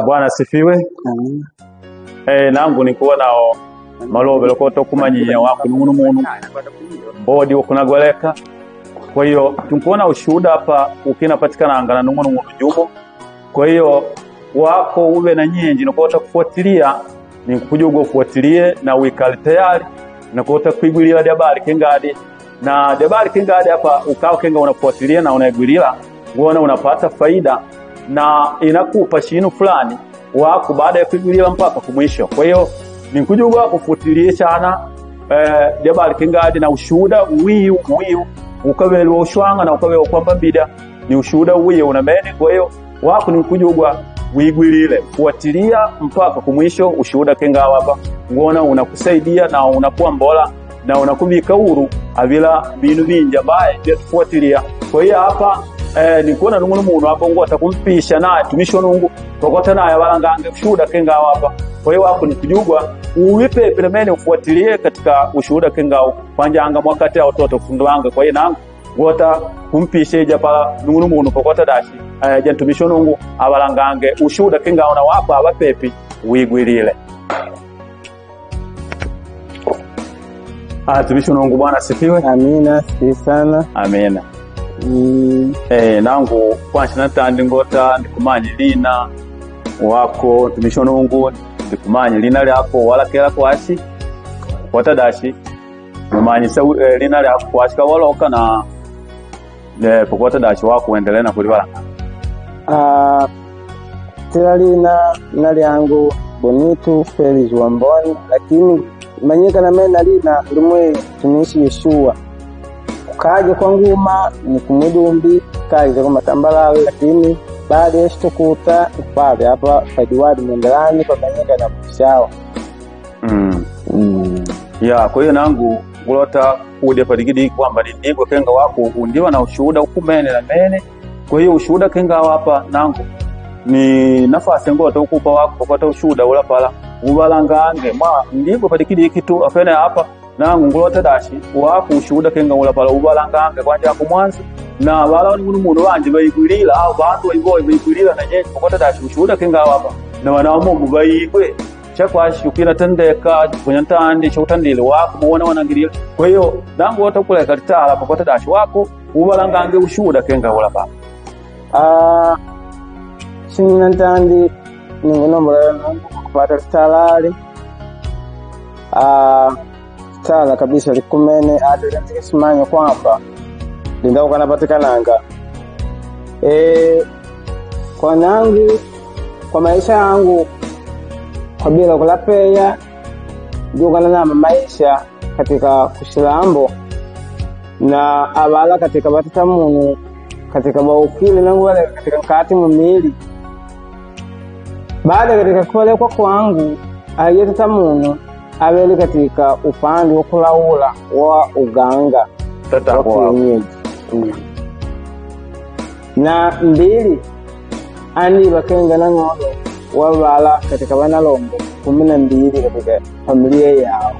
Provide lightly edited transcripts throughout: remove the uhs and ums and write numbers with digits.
Bwana sifiwe. Nangu nikuwa nao malobelo ko tokumanyia wako n'umuntu muntu bodi ukunagoleka. Kwa hiyo tumpona ushuhuda hapa ukinapatikana angana n'umuntu muntu jumo. Kwa hiyo wako ube na nyenji nokota kufuatilia ni kujugo kufuatilie na wikali tayari na kota kuigwilira habari kengadi na habari kengadi hapa ukao kenga unafuatilia na unaigwilira uone unapata faida na inakupa shinu fulani wako baada ya kuigwilira mpaka kumwisho. Kwa hiyo ni kujugo kufuatilia sana habari kengadi na ushuhuda wiyu ukabelwa ushwanga na ukabelwa kwamba bida ni ushuhuda wiyu unameni. Kwa hiyo wako ni kujugwa wigwilile fuatilia mpaka kumwisho ushuhuda kenga hapa uona unakusaidia na unakuwa mbola na unakubika huru avila binu bingi ambaye tufuatilia. Kwa hiyo hapa ni kuona n'umuntu muntu hapa ngo atakumpisha naye tumisho nungu tokota naye balangange ushuhuda kenga hapa. Kwa hiyo wako ni kujugwa uwipe pelemene ufuatilie katika ushuhuda kenga panjanga mwakati ya watoto kufundwanga. Kwa hiyo nangu ngota kumpisha ija pala n'umuntu muntu kokota dashi jantumisho nungu abalangange ushuhuda kenga ona wapa abapepi wigwilile. Tumisho nungu Bwana sifiwe. Amina, sifi sana. Amina. Nangu kwanza natandi ngota ndikumanye lina wako tumisho nungu ndikumanye lina lyapo wala kela kwashi watadashi mumanyisa lina lyapo kwashi kawaloka na pokota dashi wako uendelee na kulibala. Tila lina lyangu Bonitu Felix Wamboni, lakini manyika na mena lina lumwe tumishi Yeshua. Kaje kwa nguma ni kumudumbi kaje kwa matambalawe, lakini baada ya shtukuta pale hapa fadiwadi mwendelani kwa manyika na kushawa. Kwa hiyo nangu ngulota kude padigidi kwamba nigo kenga wako undiwa na ushuhuda ukumene na mene. Kwa hiyo ushuhuda kenga hapa nangu ni nafasi ngota ukupa wako kupata ushuhuda ula pala ubalangange ndigo padigidi kitu afena hapa nangu ngulota dashi wako ushuhuda kenga ula pala ubalangange kwanja kumwanzi na wala ni muntu wanje bayigwilira au bantu bayigwilira na nyenye kupata dashi ushuhuda kenga hapa na wanamo mubayigwe chakwashi ukira tandeka kunyantandi chotandile wako muona wanangirira. Kwa hiyo nangu watakuleka litala pakota dashi wako ubalangange ushuhuda kenga ula pala. Sinantandi ningonombola kupata talali tala kabisa likumene atakasimanya kwamba linda ukanapatikananga kwa nangu kwa maisha yangu kwa bila kulapeya jugana na maisha katika kushilambo na abala katika batatamu katika baukile nangu wale katika mkati mumili baada katika kule kwa kwangu ayeta muno abeli katika upande wa kulaula wa uganga tata kwa na mbili ani bakenga na ngono wabala katika wanalombo 12 katika familia yao.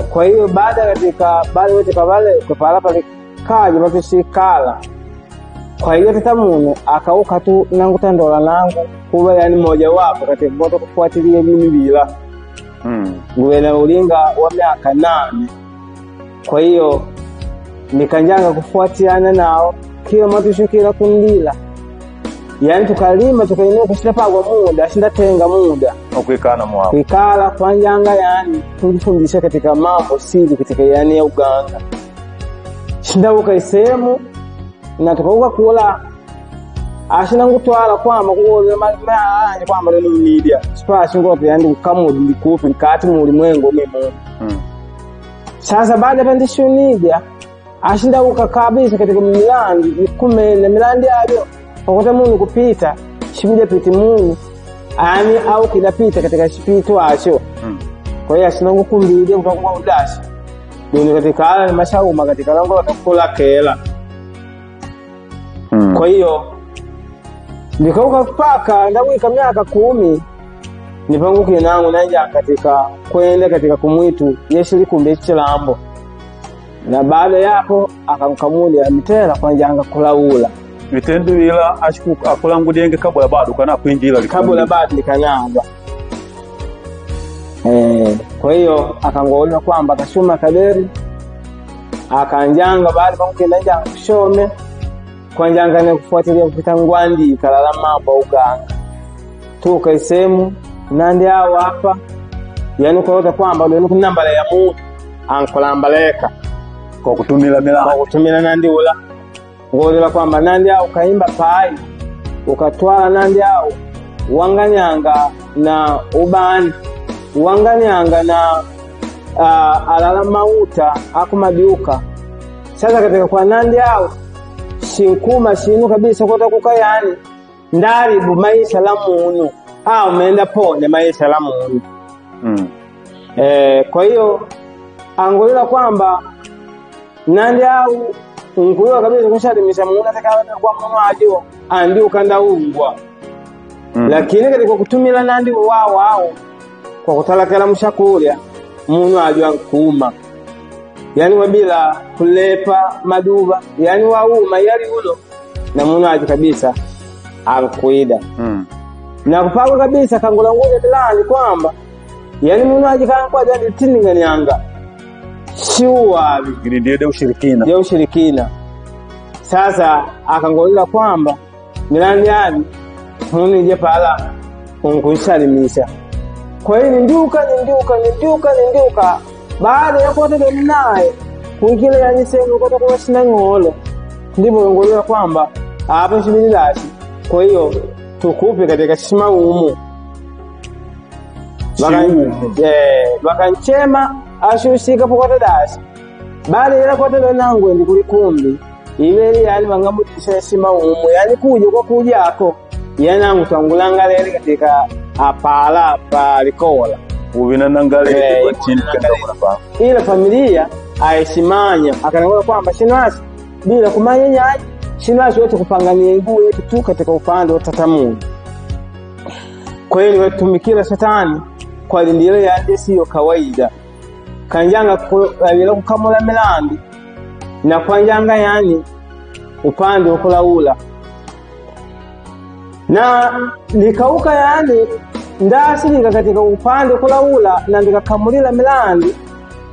Kwa hiyo baada katika wale kwa pale kaje bakishikala. Kwa hiyo tatamuno akauka tu nangu tandola nangu kuba yani moja wapo katika boto kufuatilia mimi bila ngwena ulinga wa miaka 8. Kwa hiyo nikanjanga kufuatiana nao kila matushukira kundila yani tukalima tukainua kushitapagwa muda ashindatenga muda kuikana mwao kuikala kwanjanga yani tujifundisha katika mambo siri katika yani ya uganga shindabuka isemu na tukauka kula ashina ngutwala kwamba kuole mali kwamba lelo media spashi ngope yandi ukamudi ndikufi nkati mu ulimwengo memo. Sasa baada ya ndishunidia ashinda ukakabisa katika milandi ikumene milandi ayo pakota mungu kupita shibide piti mungu ani au kinapita katika shipitu acho. Kwa hiyo ashina ngukumbidia kutoka udashi ndio katika ala mashauma katika lango la kula kela. Kwa hiyo nikauka paka ndawika miaka 10 nipanguke nangu nanja katika kwenda katika kumwitu yeshili kumbe chilambo na baada yapo akamkamulia mitela kwanja anga kulaula vitendo ila akulangudenge kabula bado kana kuinjila kabula bado likananga. Kwa hiyo akangolera kwamba akashuma kaderi akanjanga baada pamukenda njanga kushome kwa njanga ne kufuatilia kupita ngwandi kalala mambo uganga tuka isemu nandi hao hapa yani kwa kwamba ndio nambala ya Mungu ankolambaleka kwa kutumila milanga kwa kutumila nandi ula ngolera kwamba nandi hao kaimba pai ukatwala nandi hao wanganyanga na ubani wanganyanga na alala mauta akumabiuka. Sasa katika kwa nandi hao shinkuma shinu kabisa kwa kukayani ndari bu maisha la muntu umeenda pone maisha la muntu. Kwa hiyo angolera kwamba nandi hao unguliwa kabisa kushadimisha Mungu atakawa kwa mwana ajo andi ukanda ungwa. Lakini katika kutumila nandi wao kwa kutalakala mshakulia Mungu ajua nkuma. Yani wabila kulepa maduba yani wauma yali ulo na Mungu ajua kabisa alikuida. Na kupagwa kabisa kangola ngoja tilani kwamba yani Mungu ajua kwa jadi tininganyanga shiwa ndio ushirikina. Ndio ushirikina. Sasa akangolera kwamba milani yani Mungu je pala unkushalimisha. Kwa hiyo nduka baada ya kuwa tege naye kuikile yani sema kwa kwa sina ngolo ndipo ngolera kwamba hapa shibili lashi. Kwa hiyo tukupe katika shima umu wakanchema ashushika pokota dashi baada ya kwa tege nangu ndi kulikumbi ile yani wangamudisha shima umu yani kuja kwa kujako yanangu tangulanga lele katika apala palikola ubinanangale kwa chini kwa ile familia aishimanya akanaona kwamba shinasi bila kumanya shinasi wote kupangania nguo yetu tu katika upande wa tatamu. Kwa hiyo watumikira Satani kwa ndile yake sio kawaida kanjanga bila kukamula milandi na kwanjanga yani upande wa kulaula na nikauka yani ndasirika katika upande kulaula na ndikakamulila milandi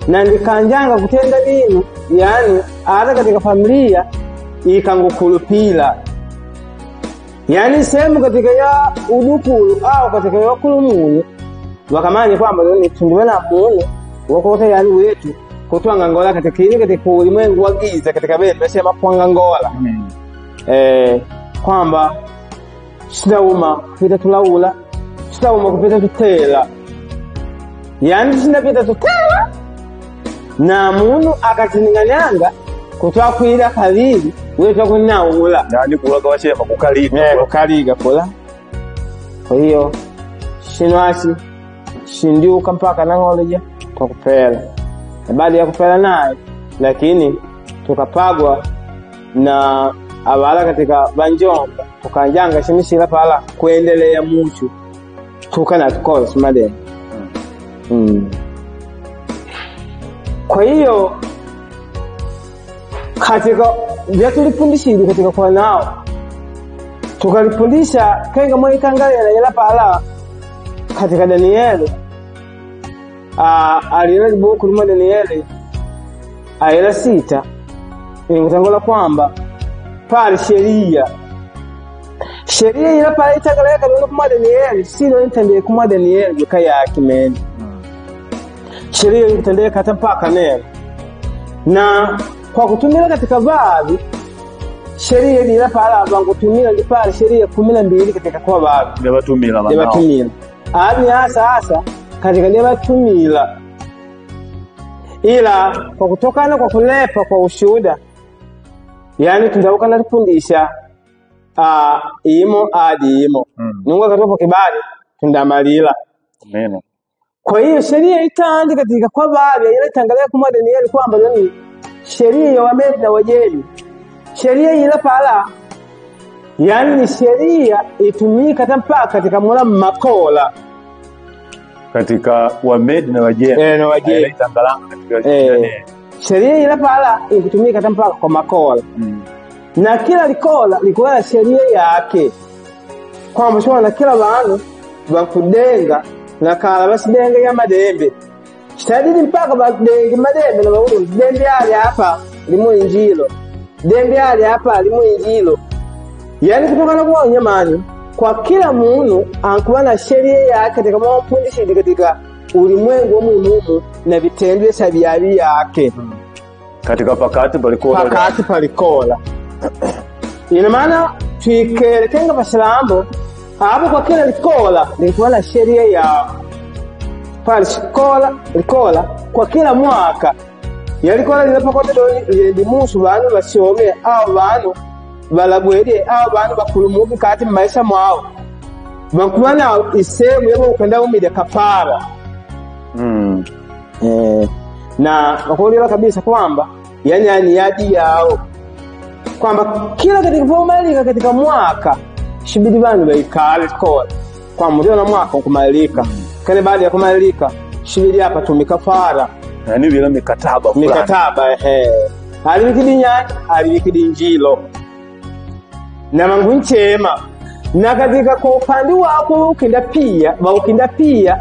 na ndikanjanga kutenda binu yani ara katika familia ikangukulupila yani sehemu katika ya udukulu au katika ya kulumuni wakamani kwamba ni tundiwe na Mungu wakota yani wetu kutwanga ngola katika ulimwengu wa giza katika bebe sema kwanga ngola. Kwamba sinauma kupita tulaula sinauma kupita tutela yani sinapita tutela na Mungu akatininganyanga kutwa kuila kabili wetu kunaula yani kulaga washema kukaliga kula. Kwa hiyo shinwasi shindiuka mpaka nangoloja kwa kupela baada ya kupela naye lakini tukapagwa na abala katika banjomba tukanjanga shimishira pala kuendelea muchu tukana tukola simade. Kwa hiyo katika vyatulifundishili katika kwa nao tukalifundisha kenga mwaikangale na yala pala katika Danieli aliyele buku lima Danieli ayela 6 kutangola kwamba pale sheria ila pale itagaleka ndio kwa Danieli sio intendee kwa Danieli kaya kimeni sheria itendee hata mpaka neno na kwa kutumia katika baadhi sheria ila pale abangutumia ndi pale sheria 12 katika kwa baadhi ndio batumila hadi hasa katika ndio batumila ila kwa kutokana kwa kulepa kwa ushuhuda yani tundaruka na kufundisha imo hadi imo nunga katopo kibali tundamalila. Amen. Kwa hiyo sheria itaanza katika kwa baadhi ile tangalia kwa Danieli kwamba ni sheria ya Wamedi na Wajemi sheria ile pala yani sheria itumika hata mpaka katika mwana makola katika Wamedi na Wajemi na Wajemi tangalanga katika sheria ile pala ikitumika hata mpaka kwa makola. na kila likola sheria yake kwamba shona kila bantu bakudenga na kala basidenga ya madembe stadili mpaka bakudenga madembe na baulu dembe ali hapa limo injilo dembe ali hapa limo injilo yani kutokana kwa nyamani kwa kila muntu ankuwa na sheria yake katika mafundisho katika ulimwengu wa muntu na vitendo sabiyabi yake katika pakati palikola ina maana tuikerekenga basilamu hapo kwa kila likuwa na sheria yao pale likola kwa kila mwaka yalikola linapokote ndi musu bantu basome au bantu balagwede au bantu bakulumuka kati maisha mwao bakubana isemu yabo ukanda umide kafara na wakolera kabisa kwamba yani yadi yao kwamba kila katika kumalika katika mwaka shibidi bantu baikale kola kwa mdio na mwaka kumalika kale baada ya kumalika shibidi hapa tumikafara yani vile mikataba alibikidi njilo na mangunchema na katika kwa upande wako ukinda pia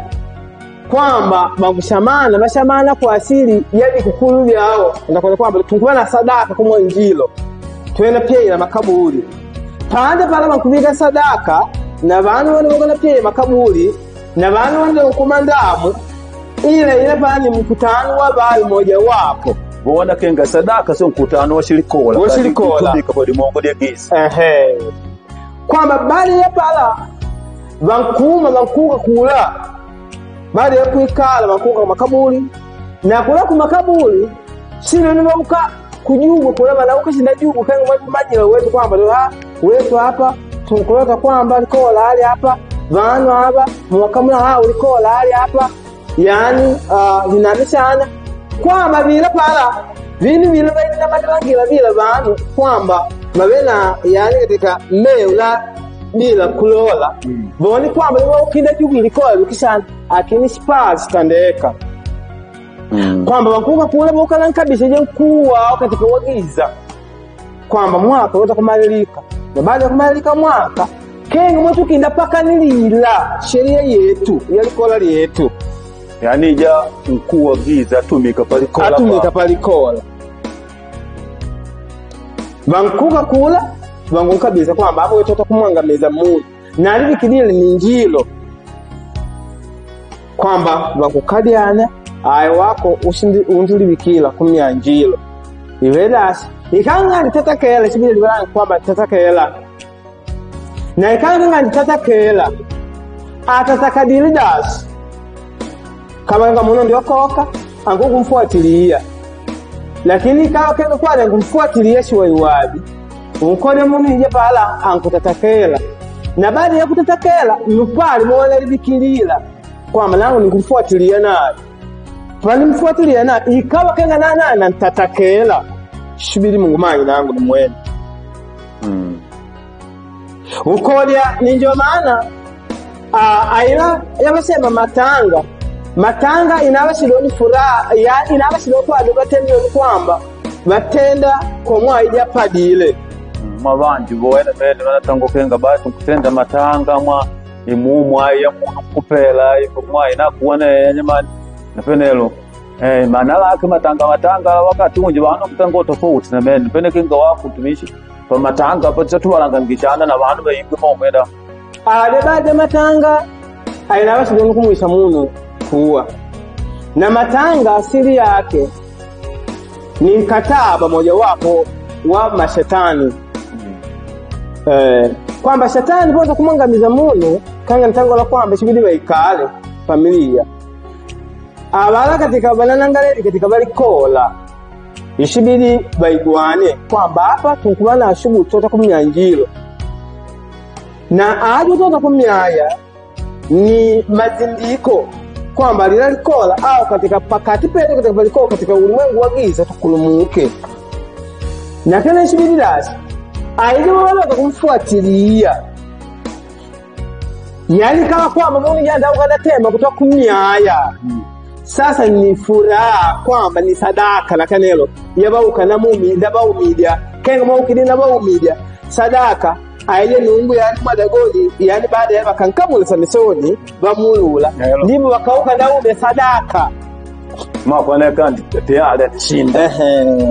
kwamba bashamana kwa asili yadi kukulu yao ndakona kwamba tungwana sadaka kwa njilo twenda pia ila makaburi pande pala bakubiga sadaka na bantu wanaona pia makaburi na bantu wanaokumandamu ile pala ni mkutano wa bali moja wapo bona kenga sadaka sio mkutano wa shirikola kutumika bodi mongo dia gisi kwamba bali ya pala bankuka kula bali ya kuikala bankuka makaburi na kula ku makaburi sino nibabuka kujugo kula bala ukashinda jugo kanga majira wetu kwamba wetu hapa tunakuleta kwamba likola hali hapa vano hapa mwakamuna hao likola hali hapa yani vinabishana kwamba vile pala vile na madalangira vile vano kwamba mabena yani katika meula bila kulola boni kwamba wewe ukinda jugo likola ukishana akini spas tandeka kwamba wakuka kule bokana kabisa je kuwa katika wagiza kwamba mwaka utakumalika na baada ya kumalika mwaka kenga mtu kinda paka nilila sheria yetu yalikola yetu yani ja mkuu wa giza tumika palikola bankuka kula bangu kabisa kwamba hapo wetu utakumwangamiza Mungu na alibikidile ni njilo kwamba bakukadiana ayo wako unduli bikila kumya njilo iwelas ikanga nitatakela sibili libana kwamba nitatakela na ikanga nitatakela atatakadilidas kama muno ndio koka angu kumfuatilia lakini kawa kenge kwa kumfuatilia shiwa iwabi ukone muno nje pala ankutatakela na baada ya kutatakela mpali muone libikilila kwamba nangu nikumfuatilia naye pali mfuatilia na ikawa kenga na ntatakela shibiri Mungu mangi nangu ni mwene ukodia ninjo maana aila yabasema matanga inabashironi furaha ya inabashiro kwa dubatendo kwamba batenda kwa mwaija padile mabanji boena bene banatango kenga batu kutenda matanga mwa imumwa ya muntu kupela imumwa inakuona nyamani napenelo manala ake matanga wakati unje bana kutango tofauti na mene pene kinga wafu tumishi pa matanga pa tatu balangangishana na bantu bayimwe momeda baada matanga aina basi ndio kumuisha muno kuwa na matanga asili yake ni mkataba moja wapo wa mashetani kwamba shetani bora kumangamiza muno kanga mtango la kwamba shibidi baikale familia abala katika bananangaleli katika balikola ishibidi baigwane kwamba hapa tukubana ashubu tota kumyanjilo na ajo tota kumyaya ni mazindiko kwamba lilikola au katika pakati pete katika balikola katika ulimwengu wa giza tukulumuke na kana ishibidi dasi aijo wala kumfuatilia yani kama kwamba mungu yanda ukadatema kutoka kumyaya sasa ni furaha kwamba ni sadaka la kanelo yabauka na mumi ndabau media kenga mwa ukidina ba umedia sadaka aile nungu yani madagodi yani baada ya bakankamula Samisoni bamulula ndipo bakauka Daudi sadaka makoneka tayari atashinda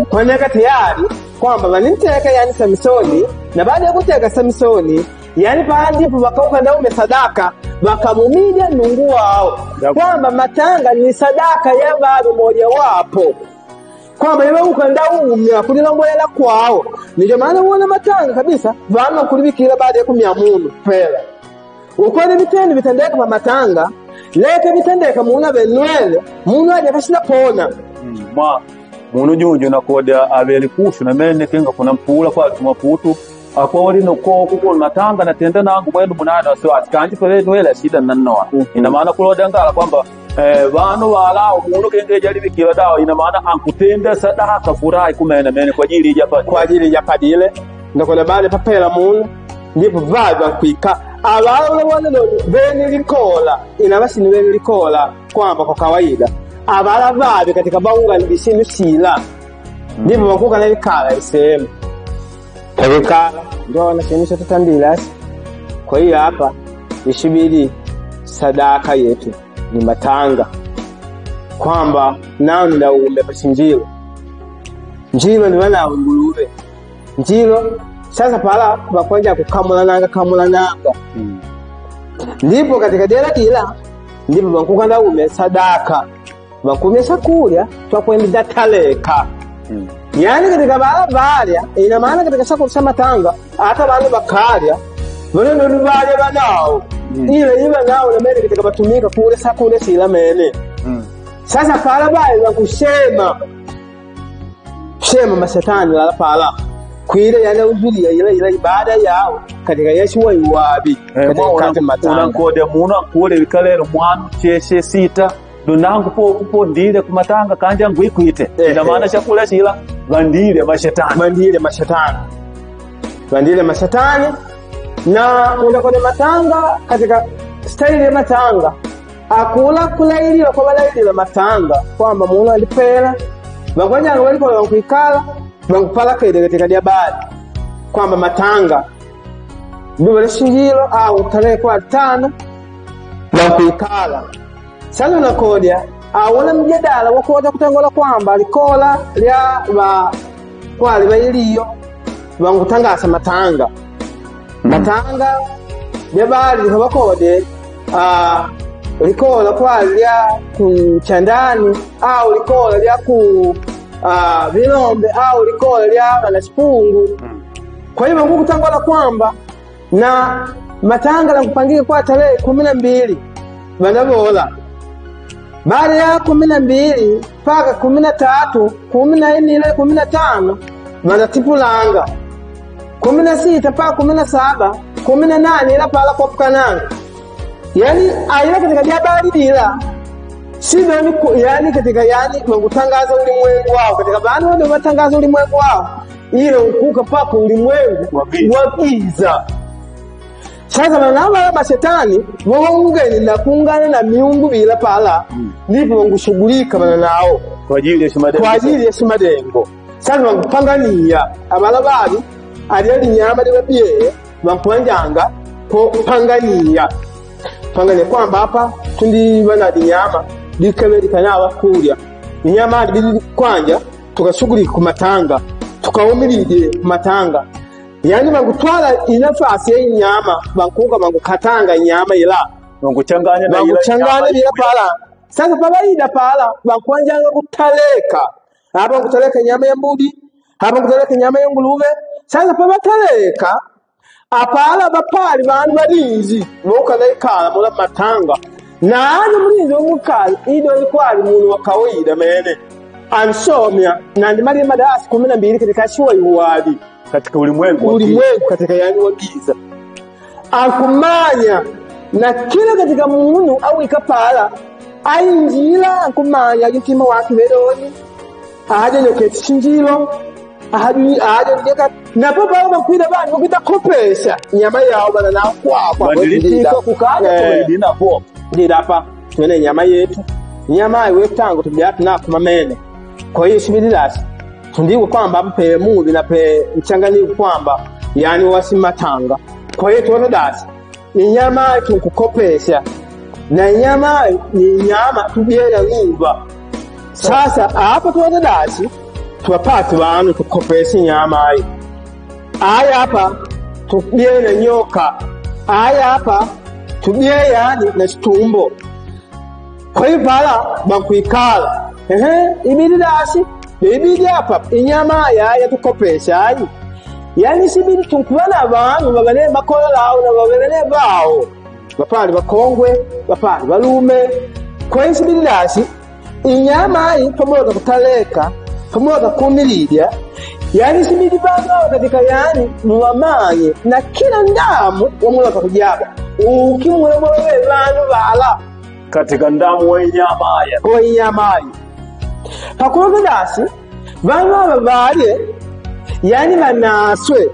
koneka tayari kwamba wanimteka yani Samisoni na baada ya kuteka Samisoni yani pale ndipo bakauka Daudi sadaka bakamumija nungu wao kwamba matanga ni sadaka ya bado moja wapo kwamba yeye ukanda umya kulilongolela kwao ndio maana uona matanga kabisa bana kulibikira baada ya 100 pera ukone bitende bitendeka kwa matanga leke bitendeka muuna benwele muuna aje kashina pona muno junjo nakoda abeli kushu na mene kenga kuna mpula kwa tumaputu akwori no ko matanga na tenda nangu mwendo munana so atkanji pele nwele shida nannoa ina maana kuloda ngala kwamba bano walao muno kenge jali bikira dawa ina maana ankutenda sadaka furahi kumene mene kwa ajili ya padile ndakole bale papela muno ndipo baba kuika abalo wana beni likola inabasi ni beni likola kwamba kwa kawaida abala babe katika baunga libishinu sila ndipo bakuka na likala isemu kabikala ndio wanashemisha tutandila kwa hiyo hapa ishibidi sadaka yetu ni matanga kwamba nao ni Daume pasinjilo njilo ni wana nguluve njilo sasa pala bakwanja kukamula nanga ndipo katika dela ila ndipo bakuka Daume sadaka bakumesa kulya twakwenda taleka yani katika balya ina maana katika sako za matanga hata bale bakalya bale ndo balya banao ile nao na mene katika batumika kule sako ile sila mene sasa pala bale bakushema mashetani la pala kuile yale uzuri ile ibada yao katika Yesu wa iwabi katika matanga unankode muno kule bikalero mwanu cheshe sita donangu po ndile kumatanga kanja ngwikuite ina maana chakula sila bandile mashetani na undakode matanga katika staili ya matanga akula kulaili kwa balaili la matanga kwamba muno alipela bakwanja waliko wankuikala bankupala kaide katika diabali kwamba matanga ndio lishingilo au tarehe kwa 5 bankuikala sasa unakodia awona mjadala wakuweza kutangola kwamba likola lya kwali bailiyo bangutangasa matanga matanga jabali bakode likola kwali lya kuchandani au likola lya ku vilombe au likola lya banasipungu kwa hiyo bangukutangola kwamba na matanga la kupangika kwa tarehe 12 banabola baada ya 12 mpaka 13 14 15 wanatipulanga 16 mpaka 17 18 ila pala kwa kananga yani aila katika jabali dila sivyo ni yani katika yani kutangaza ulimwengu wao katika bana wao watangaza ulimwengu wao ile ukuka paka ulimwengu wa giza sasa wanama mashetani wao ungeni na kuungana na miungu bila pala ndipo wangushughulika bana nao kwa ajili ya Sumadengo sasa wangupangania abalababi aliyeli nyama liwapie wangwanjanga pangania kwamba hapa tundi bana nyama dikabeli kanawa kulya nyama bili kwanja tukashughulika kumatanga tukaumilije matanga yani bangutwala inafasi ya nyama bankuga bangukatanga nyama ila banguchanganya bila pala sasa pabaida pala bankwanja kutaleka hapa kutaleka nyama ya mbudi hapa kutaleka nyama ya nguluve sasa pabataleka apala bapali bantu balinzi bokana ikala mula matanga nani mlinzi omukali ido ikwali muntu wa kawaida mene ansomya na ndimali madasi 12 katika shua iwabi katika ulimwengu katika yani wa giza akumanya na kila katika muntu au ikapala ainjila akumanya gitima wake bedoni aje nyoketi shinjilo aje ndeka na papa bakwida bani bakita kopesha nyama yao bana na kwa badilika kukanya dina hapo ndira hapa tuone nyama yetu nyama iwe tango tujatu na kumamene kwa hiyo shibidilasi tundiwe kwamba pe muvi na pe mchanganyiko kwamba yani wasimatanga. Kwa hiyo tuone dasi inyama tukukopesha na inyama ni inyama tubiera ngumba. Sasa hapa tuone dasi tuwapate bantu tukopesha inyama hii. Aya hapa tubiera nyoka. Aya hapa tubiera yani na stumbo. Kwa hiyo pala bakuikala ibidi dasi ibidi hapa inyama ya tukopesha hii. Yani sibidi tukubana abantu babane makola lao na babane bao bapali bakongwe bapali balume. Kwa hiyo sibidi dasi inyama hii pamoja kutaleka pamoja kumilidia. Yani sibidi baba katika yani muwamanye na kila ndamu wamula kujaba ukimwe mwe bantu bala katika ndamu wa inyama haya kwa inyama hii. Pakuwa dasi bana babale yani banaswe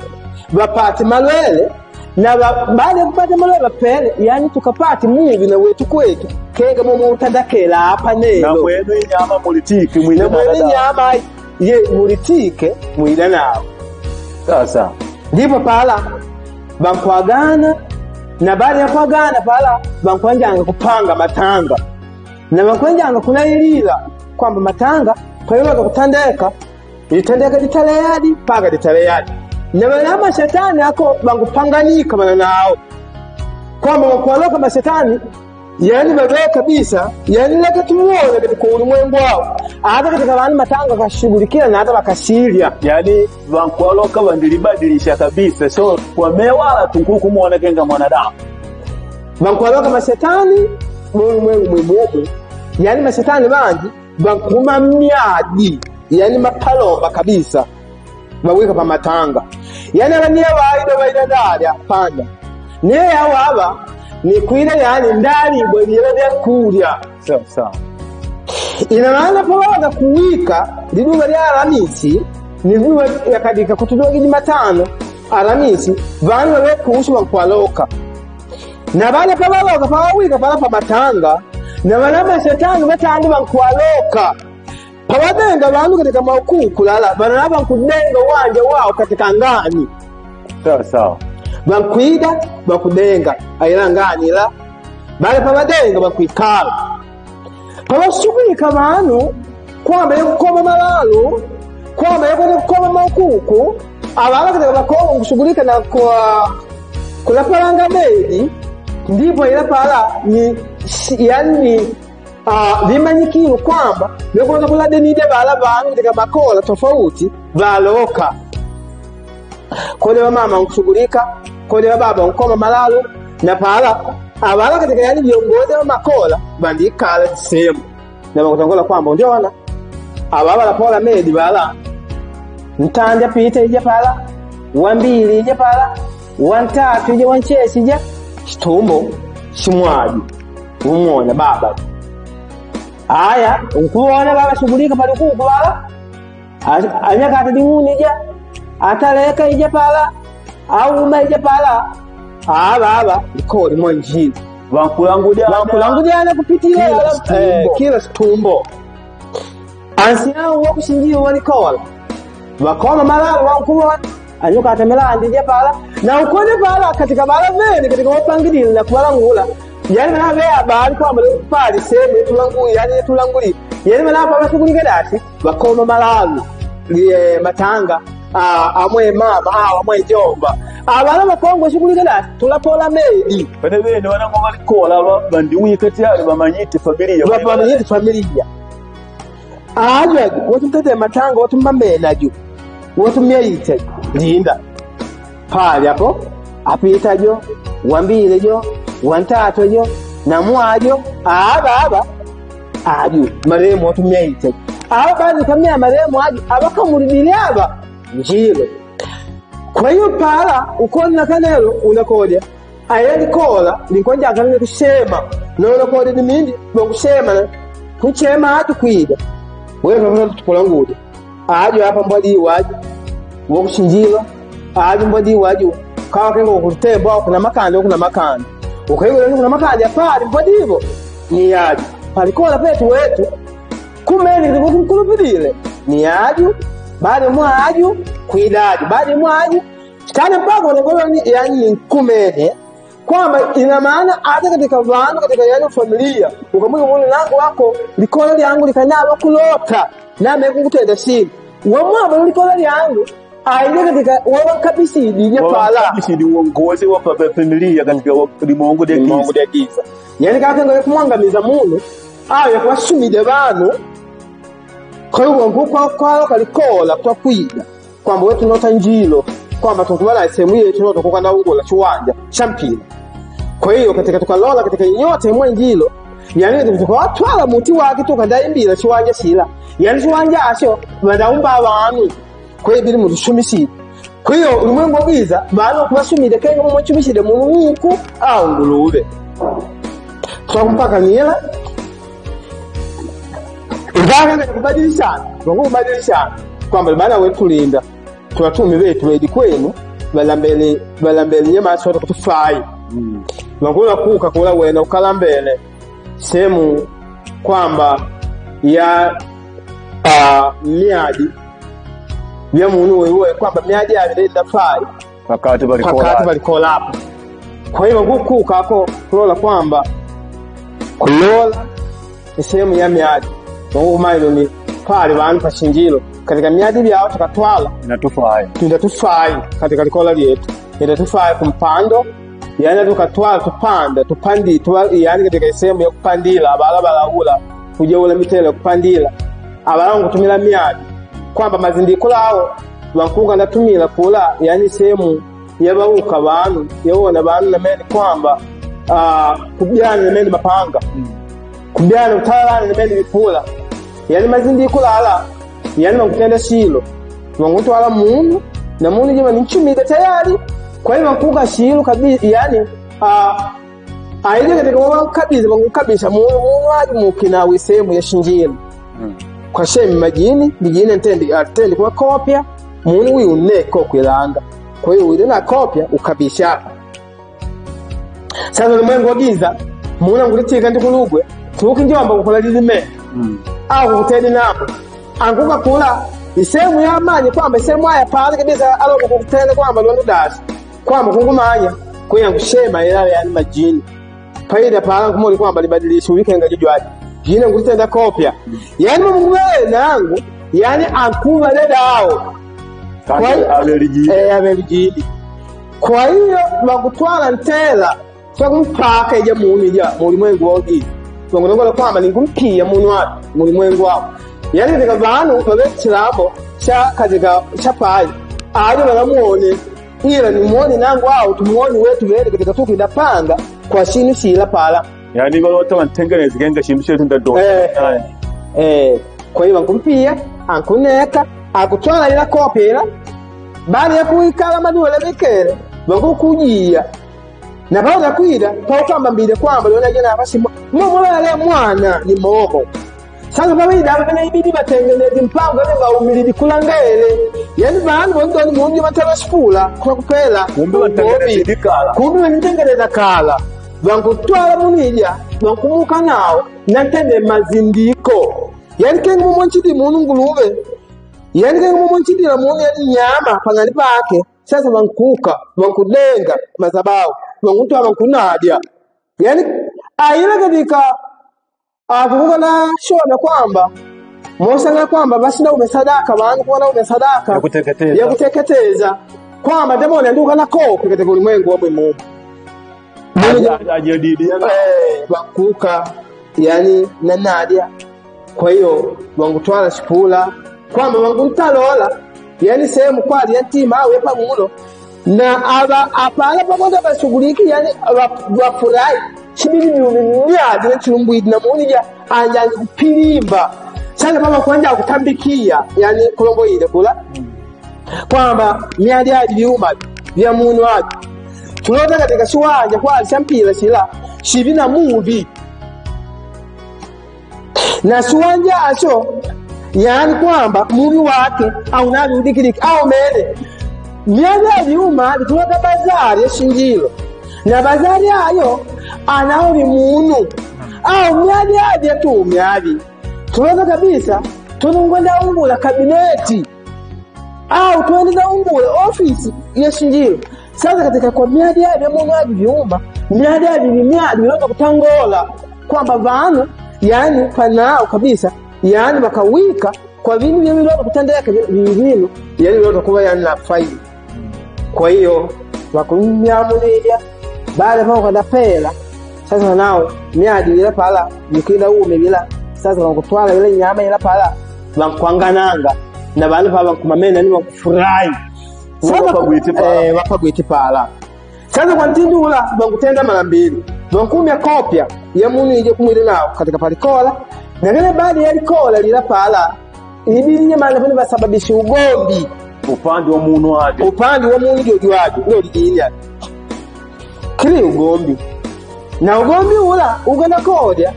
bapate malwele na baada kupata malwele bapele yani tukapate muvi na wetu kwetu kega mu mutandakela hapa neno na mwenu inyama politiki mwile na mwenu nyama ye politike mwile nao. Sasa ndipo pala bankwagana na baada ya kwagana pala bankwanjanga kupanga matanga na bankwanjanga kunailila kwamba matanga kwa hiyo kutandeka itandeka ditaleyadi paga ditaleyadi na wala mashetani yako bangupanganika bana nao kwamba wakualoka mashetani yani babe kabisa yani leka tumuone katika ulimwengu wao hata katika wale matanga kashughulikia na hata bakashiria yani bankualoka bandilibadilisha kabisa so kwa mewala tunkuku muone kenga mwanadamu bankualoka mashetani ulimwengu mwibubu yani mashetani bangi bankuma miadi yani mapalomba kabisa bawika pa matanga yani abanye baida ndali apanda ne yawaba ni kuila yani ndali bwelele bya kulya. Sawa ina maana pawaga kuwika liduga lya Alamisi ni vuwa yakadika kutudogi Jumatano Alamisi bana wale kuhusu wankwaloka na bana pawaga pawika pala pa matanga na bana mashetani batandi wankwaloka pawadenga bantu katika maukuku lala bana bankudenga wanje wao katika ngani. Sawa bankwida bakudenga ayira ngani la bale pawadenga bakwikala pawashughulika abantu kwamba yakoma malalo kwamba yakoma maukuku abala katika bakoma kushughulika na kwa kulapalanga bedi ndipo ila pala ni yani limanyikiro kwamba bekona kulade nide bala bantu katika makola tofauti baloka kole mama kushughulika kole baba ukoma malalo na pala abala katika yani viongozi wa makola bandikala sehemu na bakutangola kwamba ndio wana ababa la pola medi bala ntanja pita ije pala wambili ije pala wantatu ije wanchesi ije shitumbo shimwaji umona baba aya ukuona baba shughulika pale kuku bala anyaka atadimuni ije ataleka ije pala au umeje pala baba ikoli mwanjini bankulangu jana kupitia kila stumbo ansi yao wakushinjio walikola wakoma malalo wankuwa anyuka atamelandi je pala na ukone pala katika bala vene katika wapangilili na kubalangula yani na bea bali kwa mbele pali sebe tulangu yani tulanguli yani mala pala shughulika dati wakoma malalo liye matanga amwe mama amwe jomba abana bakongo shughulika dati tulapola medi bene bene wana ngo balikola bandi wikati yale bamanyite familia aje wotumtete matanga wotumbamena ju wotumia yite linda pale hapo apita jo wambile jo wantatu jo na mwajo baba aju maremo wotumia yite bali kamia maremo aju abakamulibili aba njilo. Kwa hiyo pala ukona kanelo unakoja ayeli kola likonja kanele kusema na unakoja ni mindi kusema na kuchema hatu kuiga wewe ndio tukulangude ajo hapa mbodi waje wokushinjilo ajo mbodi waje kawa kengo kutemba kuna makande ukaiwe kuna makande pale mbodi hivyo ni ajo palikola petu wetu kumeni kukulupidile ni ajo bali mwaju kuidadi bali mwaju kana mpaka unagola ni yani kumene kwamba ina maana hata katika vandu katika yani familia ukamwona muone nangu wako likola lyangu likanalo kulota na mekukutenda simu wamwaba likola lyangu aile katika wao kabisa dije pala kabisa di uongozi wa familia katika limongo de giza yani kaka ngale kumwangamiza muntu ayo kwashumide bantu kwa hiyo kwa kalikola kwa kwiga kwamba wetu nota njilo kwamba tukubala sehemu yetu nota kukanda ungola chiwanja champira. Kwa hiyo katika tukalola katika nyote mwe njilo yani tukatwala muti wake tukandaimbira chiwanja sila yani chiwanja asho badaumba abantu kwa hiyo biri mu shumishide. Kwa hiyo ulimwengu bwiza bano kubashumide kenga mu shumishide mu nuku au ngulube mpaka niela Ndanga kubadilishana ngo kubadilishana kwamba bana wetu linda tuwatumi wetu wedi kwenu balambele nyama sote kutufai ngakula kuka kula wena ukalambele semu kwamba ya miadi ya muntu wewe kwamba miadi ya fai pakati balikola hapo. Kwa hiyo ngukuka ako kulola kwamba kulola sehemu ya miadi Mungu mailo ni pale bantu pashingiro katika miadi byao tukatwala inatufai katika likola lyetu inatufai kumpando yani tukatwala tupandi yani katika sehemu ya kupandila balabala kujeula mitele kupandila abalangu kutumila miadi kwamba mazindiko lao bankunga ndatumila kula yani sehemu yabauka bantu yabona bantu nameni kwamba kubyana nameni mapanga kubyana utala nameni mipula yani mazindiko lala yani bakutenda shilo bangutu ala mungu na mungu jema ni chumida tayari kwa hiyo bakuka shilo kabisa yani aile katika wao kabisa bakukabisha mungu waje mukina wisemu ya shinjiro kwa shemi majini bijine ntendi kwa kopya mungu wi uneko kwilanga kwa hiyo ile na kopya ukabisha sasa mwengo giza mungu ngulitika ndikulugwe tukinjomba kukola lilime au kuteni napo anguka kula isemu ya amani kwamba isemu haya pale kabisa alo kukutenda kwamba ndo dashi kwamba kungumanya kwa yangu shema ilale yani majini paida pala kumuli kwamba libadilisha weekend ngajijwaje jina ngutenda kopya yani Mungu wewe nangu yani akuba dadao kwa aberijini kwa hiyo bakutwala ntela twakumpaka ija muumija mulimwengu wogi ngongola kwamba ningumpiya muntu wapi mulimwengu wao yani katika bantu babekiramo cha katika chapai aje baramuone ila ni muone nangu wao tumuone wetu wende katika tukindapanga kwa shinu shila pala yani balota bantengeneza genga shimishe tundado kwa hiyo ngumpiya ankuneka akutwala ila kopera bali ya kuikala maduwa lebekere bakukujia na baada kuida kwa kwamba mbile kwamba lona jana basi mumulale mwana ni mogo sasa babida abana ibidi batengeneza mpango ne baumilidi kulangele yani bantu ndo ni mungu batabashikula kwa kupela kumbe batengeneza kala kumbe batengeneza kala bangutwala munija bankumuka nao natende mazindiko yani kengu mumonchidi muntu ngulube yani kengu mumonchidi la muntu yani nyama pangani pake sasa bankuka bankudenga mazabao bangutu abankunadia yani aila katika akukuka na shona kwamba mosanga kwamba basi na umesadaka bantu kwa na umesadaka ya kuteketeza kwamba demoni nduka na kopi katika ulimwengu wa Mungu ajadidi bankuka yani na nadia kwa hiyo bangutwala shipula kwamba bangutalola yani sehemu kwali yatima awe pamulo na apala pamoja bashughuliki yani wafurahi shibili miadi na chulumbwidi na munija anja kupilimba sana kama kuanja kutambikia yani kulombo ile kula kwamba miadi hadi viuma vya munu wake tunaona katika shiwanja kwa champila shila shibina muvi na shiwanja acho yani kwamba muvi wake au nabi udikiriki au mene miadi viuma tunaona bazari ya shinjilo na bazari ayo anao ni munu au miadi tu miadi tunaona kabisa tunungwenda ungula kabineti au tuendeza umbule ofisi ya shinjiro. Sasa katika kwa miadi ya mungu hadi viumba miadi ya miadi unaweza kutangola kwamba vanu yani panao kabisa yani wakawika kwa vinu vya wilo kutendeka vinu yani wilo kuwa yani na faida. Kwa hiyo wakumya mulia baada ya kwenda pela sasa nao miadi ile pala nikila ume bila sasa wakutwala ile nyama ile pala wakwangananga na bali pala kumamena ni wakufurahi sasa wakagwiti pala. Sasa kwa ntindula bakutenda mara mbili bakumya kopya ya munu ije kumwile nao katika palikola na kile baada ya likola lila pala ibili nyama na basababisha ugombi upande wa munu wake ndio wake ndio lijilia kile ugombi na ugombi ula ugana kodya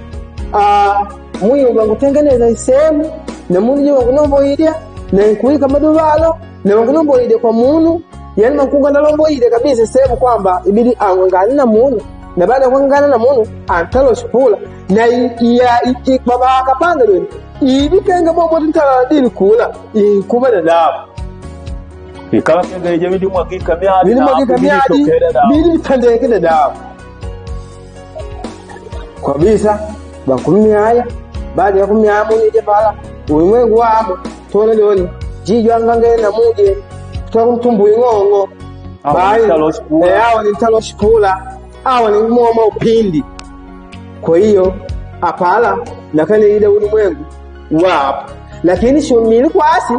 mwiyo bangutengeneza isemu na munu je bakunombo idia na kuika maduvalo na bakunombo idia kwa munu yani makungana lombo idia kabisa semu kwamba ibili angangana na munu na baada ya kuangana na munu antalo shpula na baba akapanga lweni ibikenga bobo ntala dili kula kuba na dawa ikala kenga ije bidi mwagika miadi bidi tandeke na dawa kwa bisa bakumya haya baada ya kumya munu ije pala ulimwengu wabo tole loni jijo angange na muje kutoka mtumbu ingongo bali hao ni talo shpula hao ni mwoma upindi. Kwa hiyo apala na kale ile ulimwengu wapo lakini shumili kwasi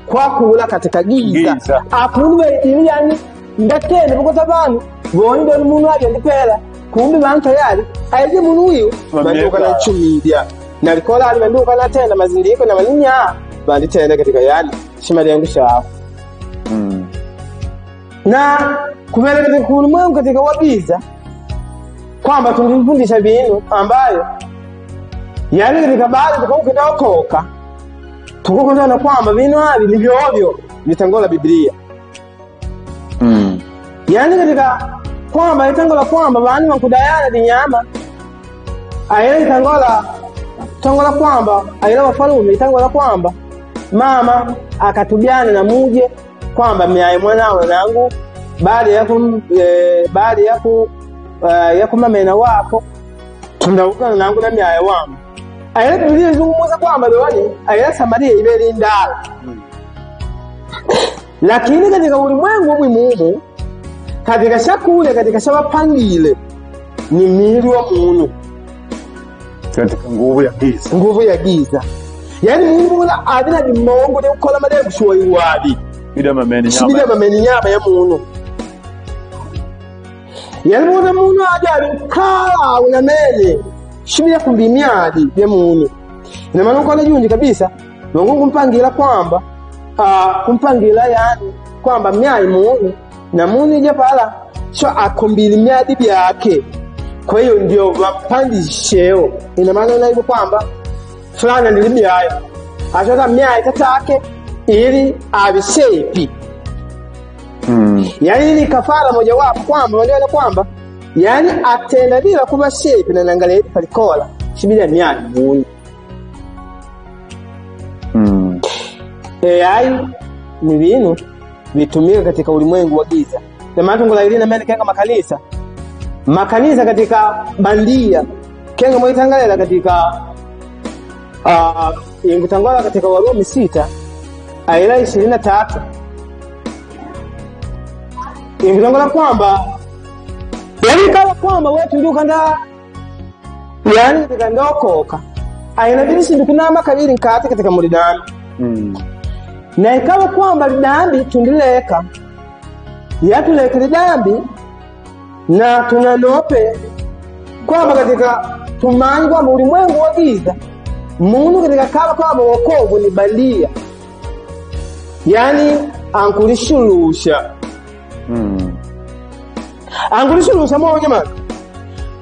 kwa kula katika giza akunwe ili yani ndakene kwa sababu bondo ni munu aje ndipela kumbe bantu yali aje munu huyo banduka na chumidia na likola alibanduka na tena mazindiko na malinya bali tena katika yali shimali yangu shafu na kumele katika ulimwengu katika wabiza kwamba tunifundisha vinu ambayo yani katika baadhi tukaokoka tukokondana kwamba vinu hivi ndivyo ovyo vitangola Biblia yani katika kwamba itangola kwamba bani wakudayana dinyama ayele itangola kwamba ayele wafalume itangola kwamba mama akatubiana na muje kwamba miaye mwanawe nangu baada ya kumamena wako tundaukana nangu na miaye wangu ayele Biblia zungumuza kwamba lewani ayele Samaria ibeli ndala lakini katika ulimwengu mwimumu katika shakule katika shabapangile ni mili wa munu katika nguvu ya giza yani Mungu wala adina di mongo de ukola madele kushuwa iwadi bida mameni nyama ya munu yani munu ajali kala unamele shibida kumbimiadi ya munu ina maana ukola jundi kabisa Mungu kumpangira kwamba kumpangira yani kwamba myai munu na munu ije pala sho akumbili myadi byake. Kwa hiyo ndio wapandisheo ina maana na hivyo kwamba fulana ndilibyayo ashaka myai tatake ili abishepi yani ni kafara moja wapo kwamba waliona kwamba yani atenda bila kuba shepi na nangalia palikola shibida myai munu AI ni vinu vitumika katika ulimwengu wa giza. Sema tungola ilina mene kenga makanisa katika bandia kenga mwitangalela katika ingutangola katika Warumi 6 aya 23 ingutangola kwamba yani kama kwamba wetu ndio kanda yani tukandokoka aina bilisi ndukunama kabiri nkati katika mulidani na ikawa kwamba lidambi tundileka yatuleka lidambi na tunanope kwamba katika tumanyi kwamba ulimwengu wa giza munu katika kama kwamba wokovu ni bandia yani ankulishulusha ankulishulusha moja mwana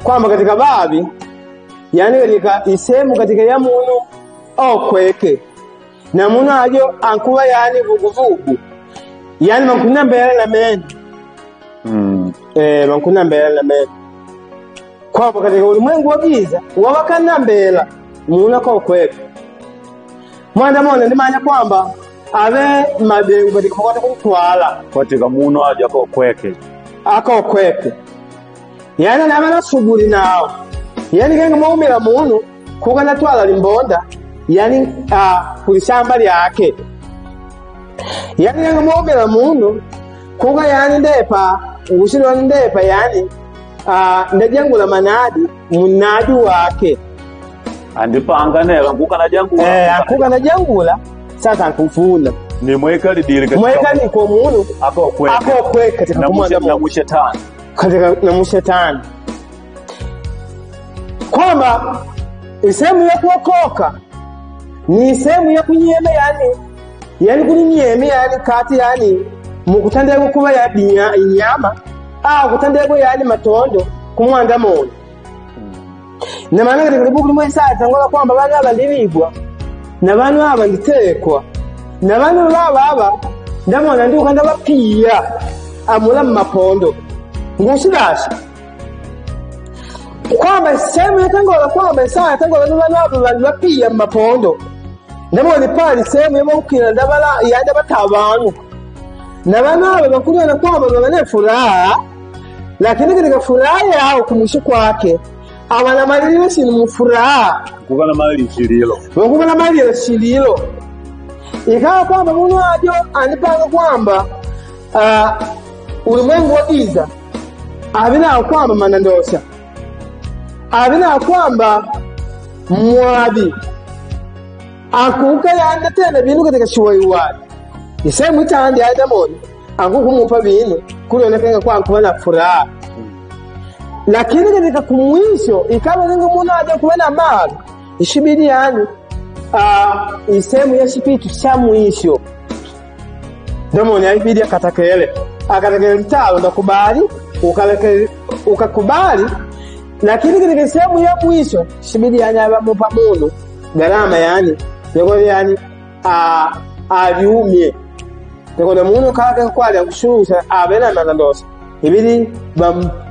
kwamba katika babi yani katika isemu katika ya munu okweke na munu ajo ankuwa yani vuguvugu yani mankuna mbele na meni mankuna mbele na meni kwamba katika ulimwengu wa giza wawakana mbele munu kwa okweke mwanda mwanda ndimanya kwamba abe madengo katika pakota kutwala katika muno aja ko kweke akokweke yani nabana suguli nao yani kenga maumira muntu kuka natwala limbonda yani kulishamba lyake yani kenga maumira muntu kuka yani ndepa ushirwa ndepa yani ndajangula manadi munadi wake andipanga nela kuka najangula kuka najangula sasa nkufuna ni mweka lidili mweka ni kwa muntu akokweke katika kumwanda na mushetani katika na mushetani kwamba sehemu ya kuokoka ni sehemu ya kunyema yani kunyema yani kati yani mukutandego kuba ya inyama kutandego yani matondo kumwanda muntu na maana katika kitabu mwesa tangola kwamba bana abandibigwa na bantu abanditekwa na bantu baba ndamona ndi ukanda bapiya amula mapondo ngushidasha kwamba sehemu yatangola kwamba saa yatangola n'abantu bapiya mapondo ndamona pali sehemu yamukira ndabala yanda batabantu na bana bakulana kwamba bana furaha lakini katika furaha yao kumwisho kwake abana malilo sini mufuraha kugana mali shililo kugana mali shililo ikawa kwamba muntu ajo anipanga kwamba ulimwengu wa giza abina kwamba manandosha abina kwamba mwabi akuka yanda tena bintu katika shuwaiwani isemu itandi adamoni akukumupa bintu kulionekana kwa kubana furaha lakini katika kumwisho ikawa ningo muntu aja kubana mali ishibidi yani isemu ya shipitu cha mwisho ndamoni alibidi akatakele mtalo ndakubali ukakubali lakini katika sehemu ya mwisho shibidi yani abamupa muntu gharama yani yego yani aliumye yego na muntu kaka kwali akushusha abena manandosa ibidi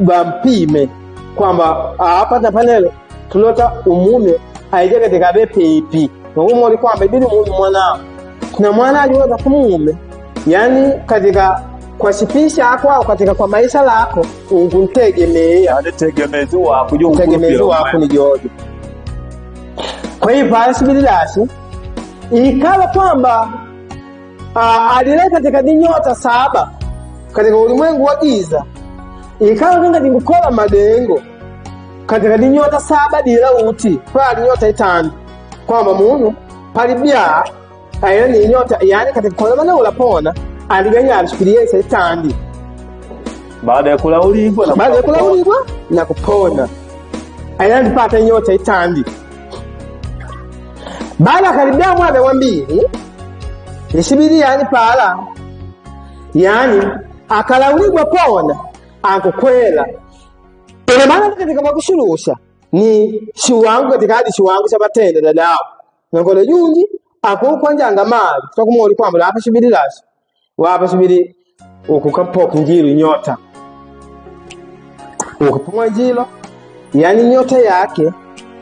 bampime kwamba hapa panelo tulota umume aije katika bepepi ngomo ali kwamba ibidi mwana na mwana aliona kumume yani katika kwa sipisha kwa katika kwa maisha lako unguntegemea ategemezi wako untegemezi wako ni jojo kwa hiyo basi bilasi ikawa kwamba alileta katika nyota 7 katika ulimwengu wa giza ikawa kinga dingukola madengo katika nyota 7 dira uti pali nyota 5 kwamba muntu palibya ayani nyota yani katika kola mana ulapona aliganya experience itandi baada ya kulaulibwa na kupona ayani pata nyota itandi baada karibia mwana wa 2 ishibiri yani pala yani akalawibwa pona akukwela ina maana katika makushurusha ni shiwangu katika hadi shiwangu cha batende dadao ngole junji akukwanja mali tukumoli kwamba hapa shibiri lashi wapa shibiri ukukapoka njiru nyota ukapumwa njilo yani nyota yake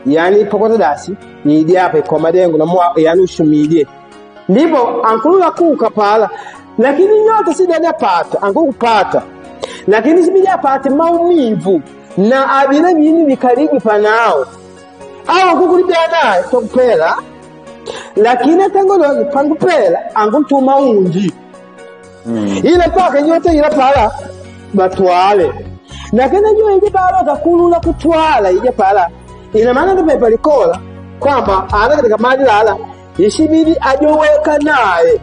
yani pokota dasi ni hapa kwa madengo na mwa yani ushumidie ndipo ankulula kuka pala lakini nyota sidada pata ankukupata lakini sibija pata maumivu na abina bini bikaribu panao au kukulibia naye tokupela lakini tangolo pangupela angutuma unji ile paka nyota ile pala batwale lakini jua ile pala takulula kutwala ile pala ina maana ndio palikola kwamba ana katika mali lala ishibidi ajoweka naye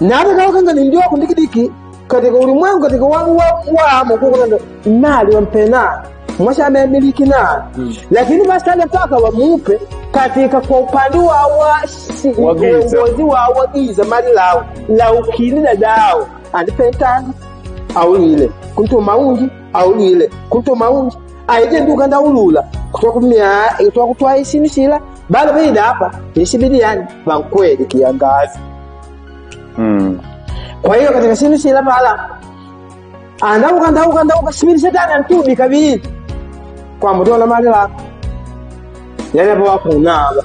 nani kanga ndio kundikidiki katika ulimwengu katika wangu wa mkuu mali wampena mwasha amemiliki na lakini basi anataka wamupe katika kwa upande wa uongozi wa giza mali lao la ukilida dao andipetani au ile kuntu maungi au ile kuntu maungi aije nduka ndaulula kutoka kutwa isimishila bado baada hapa ishibidi yani bankweli kiangazi kwa hiyo katika simishila pala andauka sibiri shetani antubi kabili kwa mtu na mali lako yani hapo wako unaba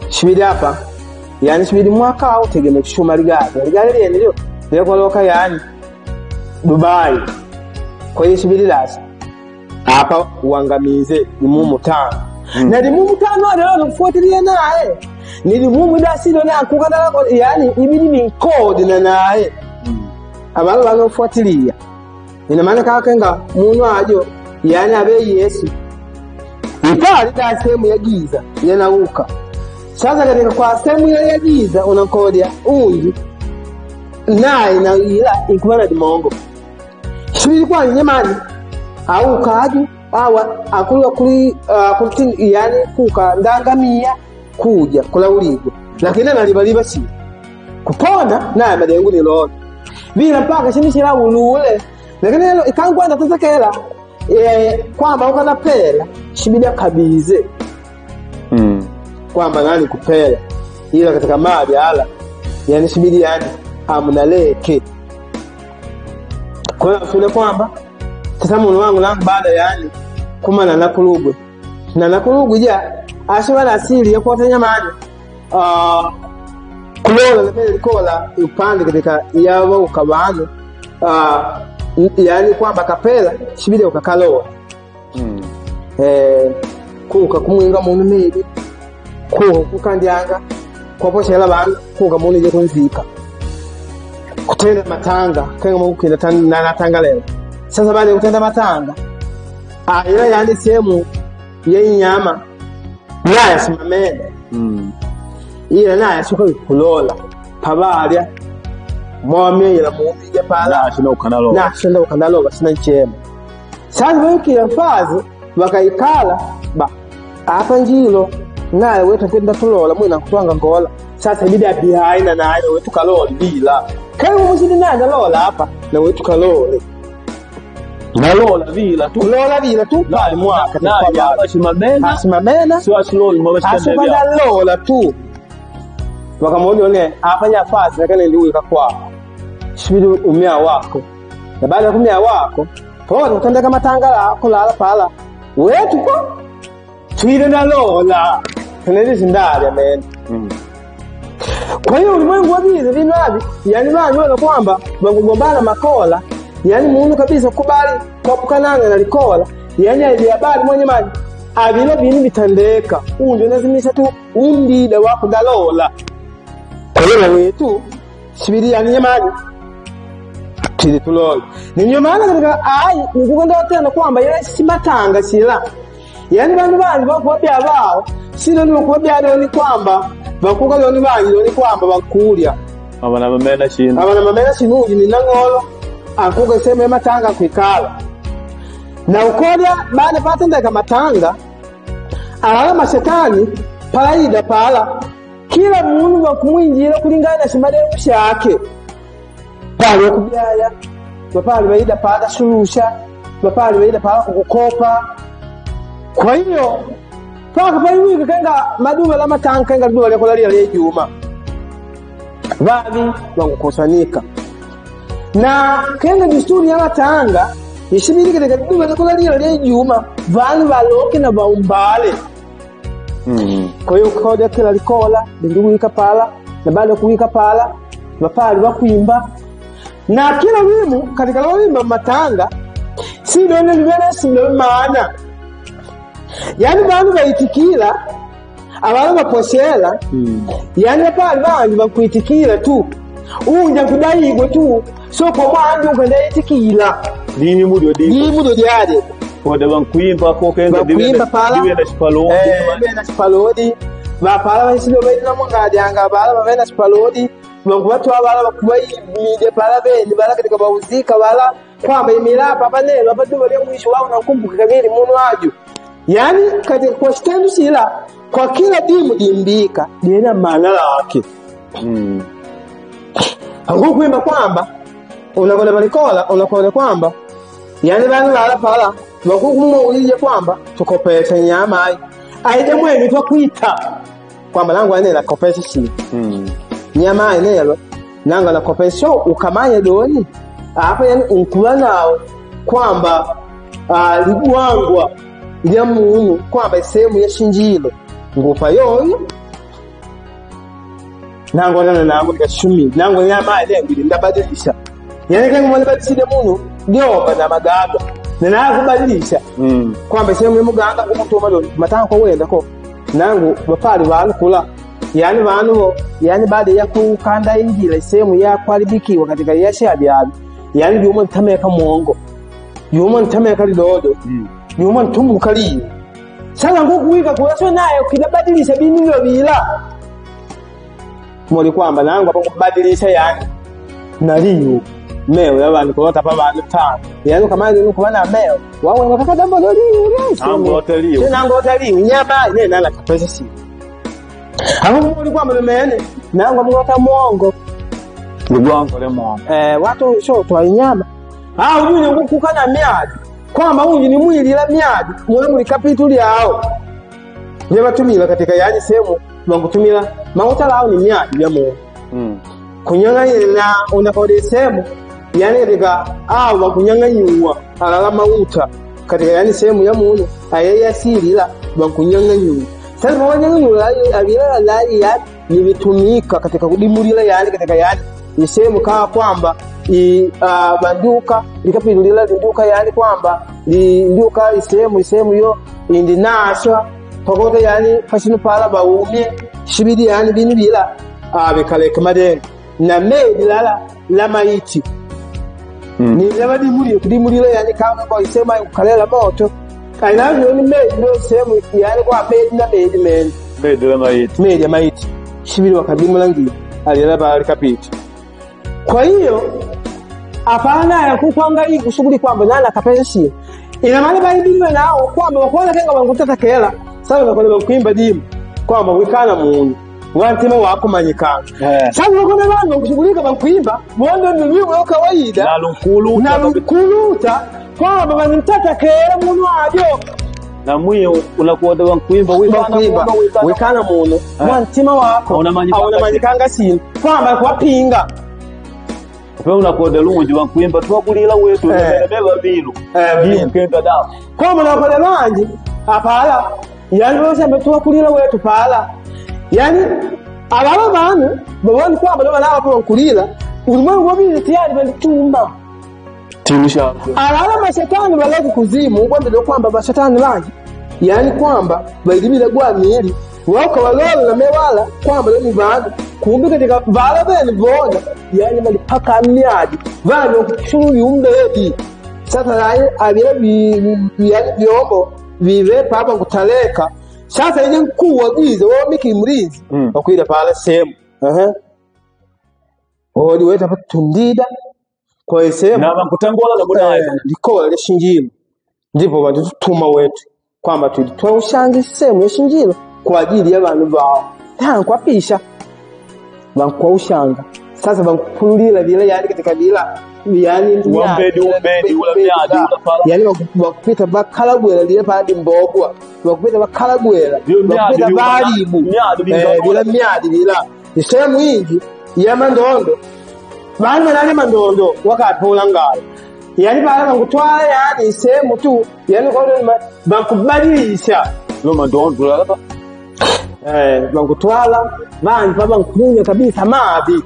shibidi hapa yani shibidi mwaka au tegeme kushuma ligari lyenilyo lekoloka yani Dubai. Kwa hiyo shibidi lasa hapa uangamize limumu tano na limumu tano leo kufuatilia naye ni limumu dasilo na kukana yani ibidi ni code na naye abantu banofuatilia ina maana kakenga muntu ajo yani abe Yesu ipali da sehemu ya giza yanauka. Sasa katika kwa sehemu ya giza unakodia unji naye na ila ikubana di mongo shibidi kwa nyemani au kaji awa akulu kuli yani kuka ndangamia kuja kula uligo lakini nalibaliba si kupona naye madengu ni lolo bila mpaka shimishira ulule lakini lelo ikangwanda tazakela kwamba ukana pela shibidi akabize kwamba nani kupela ila katika mali ala yani shibidi yani amnaleke kwa hiyo kwamba sasa mwana wangu langu baada yani kumana na nakulugu ja ashibana asili ya kuota nyamani kulola na pele kola upande katika yawa ukabano yani kwamba kapela shibide ukakaloa kuka kumwinga muntu mebi kukandyanga kwa poshela bantu kuka muntu je kunzika kutenda matanga kenga mukina natanga leo. Sasa baada ya kutenda matanga ila yani sehemu yenye nyama naye simamene ila naye shuka kulola pabalya mwame ila muumije pala shina ukanalo basina nchema. Sasa wiki ya fazi wakaikala ba hapa njilo naye wetu kwenda tulola mwina kutwanga ngola. Sasa ibidi abihaina naye wetu kalola bila kama muzidi naye lola hapa na wetu kalole nalola vila tu bali mwaka na asimamena sio aslol mwashikana lola tu wakamwona ne afanya fazi na kana ndio ikakwa shibidi umia wako na baada ya kumia wako poa utandeka matangala kulala pala wetu ko tuile na lola tunaweza ndani amen. Kwa hiyo ulimwengu wa giza vinavi yani wanaona kwamba wangogombana makola yani muunu kabisa kubali kwa kukananga na likola yani ile habari mwenye maji abile bini bitandeka unjo nazimisha tu undida wako dalola. Kwa hiyo wetu shibiri yani nyamani tili tulola ni nyamana katika nikuganda tena kwamba ile simatanga sila yani bantu bandi bakubya bao sino ni kubya ni kwamba bakuga loni banyi loni kwamba bakulya abana mamena shinu ni nangolo akuga sema matanga kwikala na ukoda baada patenda kama matanga ala mashetani paraida pala kila muntu bakumwinjira kulingana shimade ushake pale kubyaya bapali baida pala shurusha bapali baida pala kukopa. Kwa hiyo paka paiwika kanga madume la matanga kanga dume la kulalia le juma baadhi wangukosanika na kanga desturi ya matanga ishibiri katika dume la kulalia le juma vani baloke na baumbale. Kwa hiyo koda kila likola ndugu ikapala na baada kuwika pala bapali bakuimba na kila wimbo katika wimbo matanga si ndio ndio maana yani bantu baitikira abantu baposhela yani pale bantu bakuitikira tu unja kudaigo tu so kwa mwandu ukandaitikira dini mudo diade koda bankuimba ko kenga diwe na spalodi ba pala basilo baina mungadi anga bala bana spalodi bankubatwa bala bakubaimide pala bende bala katika bauzika bala kwamba imilapa panelo abadu bali mwisho wao na ukumbuka kabiri muno waju. Yani katika kwa shitendu sila kwa kila dimu dimbika diena maana lake. Hangu kuimba kwamba unakola balikola unakola kwamba yani bana lala pala bakukumwa ulije kwamba tukopesha nyama aije mwenye twakuita kwamba langu ane la kopesha shi nyama enelo nanga la kopesha ukamanya doni hapa yani unkula nao kwamba ligwangwa ya muntu kwamba sehemu ya shinjilo ngufa yoyo nango nango nikashumi nango nyama ile ngili ndabadilisha yani kama mwanabadilisha muno ndio na magaga na kubadilisha kwamba sehemu ya muganga kumutuma lo matanga kwa wenda ko nangu bapali bantu kula yani bantu yani baada ya kukanda injila sehemu ya kwalibikiwa katika yasha byabi yani yumo ntameka mwongo yumo ntameka lidodo yumo ntumbu kali sala ngokuwika kwa so naye ukidabadilisha binilo bila moli kwamba nangu hapo kubadilisha yani naliyo meo y'abantu ko batapa abantu tano yani kama ni kubana meo wawe nataka dambo loliyo nango otaliyo nyama ne nala kapesa si hapo moli kwamba mene nangu mwata mwongo Lugwango le mwongo watu sho twa nyama ujune ngukukana myadi kwamba unji ni mwili la myadi mwe muri kapituli yao ne batumira katika yani sehemu bangutumira mauta lao ni myadi ya mo kunyang'anyira unakode sehemu yani katika bakunyang'anyuwa alala mauta katika yani sehemu ya muntu ayayasirira bakunyang'anyuwa sasa banyang'anyuwa abira lai ya nibitumika katika kudimurira yani katika yani ni sehemu kama kwamba banduka likapindulira nduka yani kwamba nduka sehemu yo indinasha pakote yani fashinu pala baumye shibidi yani bini bila bekaleka madenga na medi la maiti ni labadi muri kudimurira yani kama kwa sema ukalela moto kainavyo ni medi ndio sehemu yani kwa medi na medi la maiti medi ya maiti shibidi wakadimulangi alilaba alikapiti. Kwa hiyo hapana ya kuangalia kushughuli kwamba nani akapesa si ina maana bali nao kwamba wakola kenga wangutata kela sawa nakole kuimba dimu kwamba wikana Mungu wantima wako manyikana sasa wakona bana kushughulika bakuimba bondo ndio wa kawaida na lukuluta kwamba wanitata kela Mungu ajo na mwiyo unakuwa ndo kuimba wikana Mungu wantima wako au manyikanga si kwamba kwapinga Kwa unakoda lungi wankuimba tuwakulila wetu beba bilu kenda dawa kwa mnakoda langi apala yani wose tuwakulila wetu pala yani ababa banu baboni kwa baba nabo hapo kulila ulimwengu wabili tayari balitumba timisha alala mashetani walazi kuzimu kwamba kwamba mashetani langi yani kwamba baidimila gwa miili wako walolo na mewala kwamba ni baadhi kumbe katika bala bene bona yani malipaka myadi bali okushuri umbedi sasa naye abira byombo bive papa kutaleka sasa ile nkuwa gize wo miki mrinzi bakwira pala semu odi weta patundida kwa semu na bankutangola na mudaye likola leshingiro ndipo bantu tutuma wetu kwamba tulitoa ushangi semu yeshingiro kwa ajili y'abantu bawo kwa pisha bankwa ushanga sasa bankupulira bila yani katika bila yani umbedi ula myadi ula pala yani bakupita bakalagwera ile padi mbogwa bakupita bakalagwera bakupita balibu bila myadi bila isemu ingi ya mandondo bana nani mandondo wakatola ngalo yani bala bankutwala yani isemu tu yani kwa bankubadilisha no mandondo la bankutwala bani baba nkunya kabisa mabi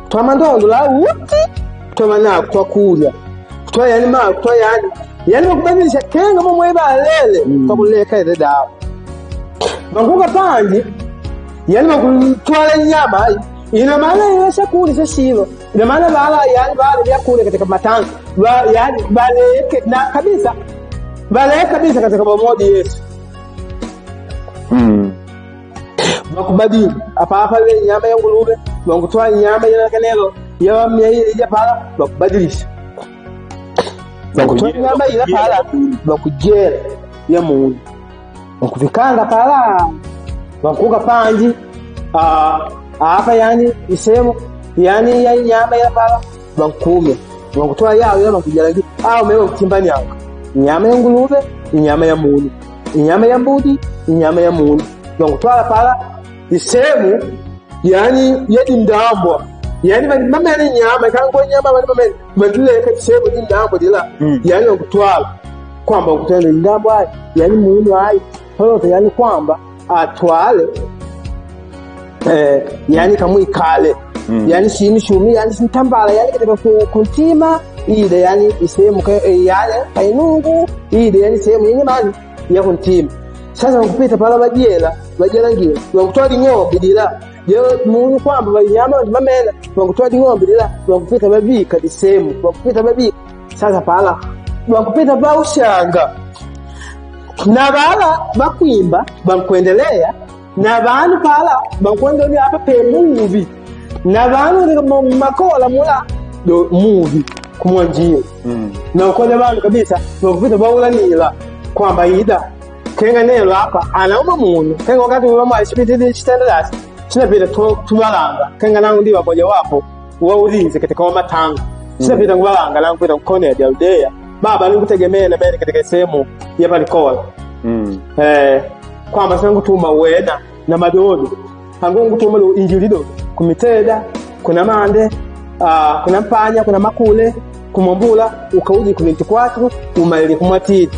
twa mandondo la uti twa kulia twa yani twa yani bakubadilisha kenga momwe balele bakuleka ile dawa bankuka panji yani bakutwala nyama ina maana yesha kulisha shilo ina maana bala yani bale ya kule katika matanga yani baleke na kabisa baleke kabisa katika pamoja Yesu bakubadili apa ile nyama ya ngulube bangutoa nyama ya kanelo ya myaile ya pala bakubadilisha bakutoa nyama ile pala bakujela ya Mungu bakuvikanga pala bakuka panji apa yani isemo yani ya nyama ya pala bakume bakutoa yao ya bakujela au mewe kutimbani yako nyama ya ngulube nyama ya Mungu nyama ya mbudi nyama ya Mungu bakutwala pala isemu yani yedi ndambwa yani mama yani nyama kango nyama bali mama badile isemu yedi ndambwa dila yani bakutwala kwamba ukutana ndambwa yani Mungu hai hapo yani kwamba atwale yani kamwikale yani shini shumi yani sintambala yani katika kuntima ile yani isehemu yani kainungu ile yani sehemu yenye mali ya kuntima. Sasa wakupita pala bajela ngine wakutoa ng'ombe dila yo mungu kwamba banyama bamela wakutoa ng'ombe dila wakupita babika disehemu wakupita babika. Sasa pala wakupita ba ushanga na bala bakwimba bankwendelea na bantu pala bakwendoni apa pe movie na bantu makola mula do movie kumwanjio na ukole bantu kabisa wakupita baulanila kwamba ida kenga nelo hapa anaomba mungu kenga wakati mama isipitili standards sinapita tumalanga kenga nangu ndiwa moja wapo wa ulinzi katika matanga sinapita ngubalanga nangu pita kone ya Judea baba nikutegemea na mimi katika sehemu ya palikola kwamba sangu tuma wena na madodo angongu tuma lo injilido kumiteda kuna mande kuna mpanya kuna makule kumombula ukauji kulinti kwatu umaili kumwatidi.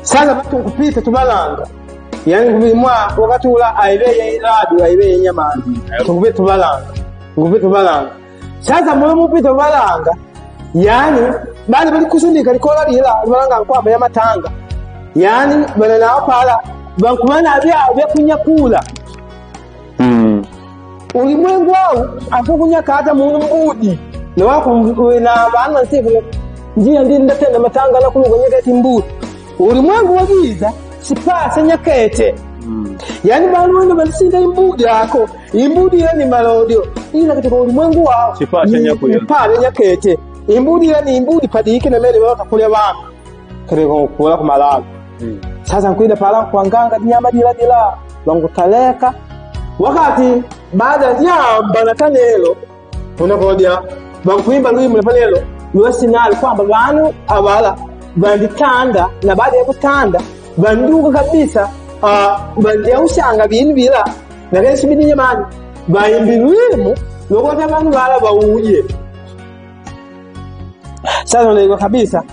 Sasa batu kupita tubalanga yani kubimwa wakati ula aibeye iradu aibeye nyama tukupita tubalanga sasa mulimu pita tubalanga yani bali bali kusundika likola lila tubalanga kwamba ya matanga yani bana nao pala bankumana bya kunyakula ulimwengu wao afukunya kata mu mbudi na wako na bana sifu njia ndi ndatenda matanga na kulugonyeka timbudi ulimwengu wagiza sipasa nyakete yani bana wano balisinda imbudi yako imbudi yani malodio ila katika ulimwengu wao sipasa nyakete imbudi yani imbudi padiki na mele wao takulia bana kile kula kumalaga. Sasa nkwenda pala kuanganga nyama dila wangutaleka wakati baada ya jamba na kanelo unakodia bankuimba luimu na panelo niwasinali kwamba banu abala banditanda na baada ya kutanda banduka kabisa bandia ushanga bini bila na kenshi bini nyamani bayimbi luimu lokota banu bala bauye. Sasa ndio kabisa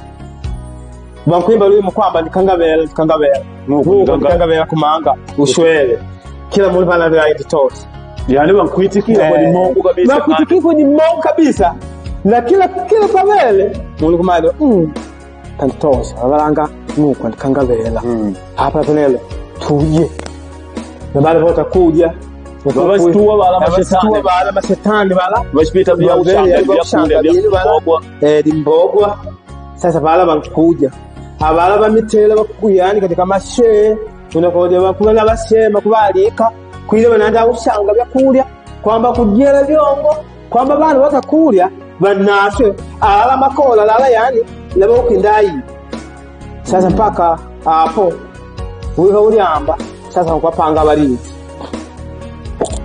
bankuimba luimu kwamba nikangabela nikangabela kumanga ushwele kila mtu pana vya ititosi yani bankuitikia kwa ni Mungu kabisa bankuitikia kwa ni Mungu kabisa na kila pamele Mungu kumalo tantosa abalanga nuko nikangabela hapa tunelo tuje na bale vota kuja Wabashtua bala mashetani bala bashpita vya ushanga vya dimbogwa. Sasa bala bankuja abala bamitela bakuyani katika mashe tunakoje bakubana basema kubalika kwile bananda ushanga bya kulya kwamba kujera byongo kwamba bana batakulya banashe ala makola lala yani labo ukindai. Sasa mpaka hapo uiho uliamba sasa ukapanga balinzi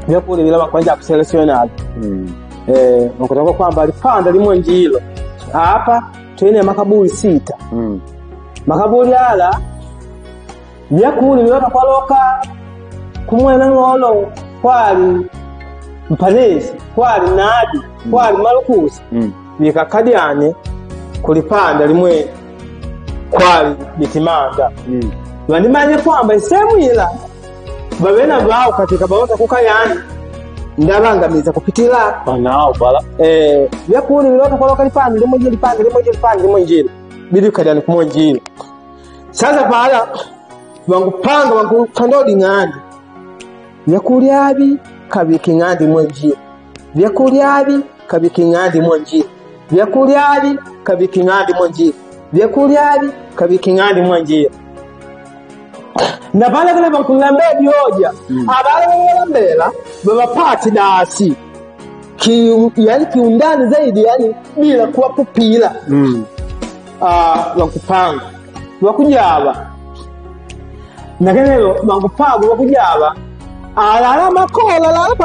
bya kule bila bakwanja kuselectional ngokutoka kwamba alipanda limwe njilo hapa twene makaburi 6 makaburi ala yakuli biwata kwaloka kumwena ngolo kwali mpanesi kwali nadi kwali malukusi bikakadiane kulipanda limwe kwali bitimanda bandimanye kwamba isemu ila babena bao katika bawota kukayani ndabangamiza kupitila banao bala yakuli biwata kwaloka lipanda limwe njilo bidi kadiane kumwe njilo. Sasa pala bangupanga bangutandodi ngandi yakulyabi kabiki ngandi mwenjira byakulyabi kabiki ngandi mwenjira byakulyabi kabiki ngandi mwenjira byakulyabi kabiki ngandi mwenjira na bale kale bankulambia bioja abale walambela babapati dasi yani kiundani zaidi yani bila kuwa kupila wakupanga wakujaba nakenelo bangupanga wakujaba alala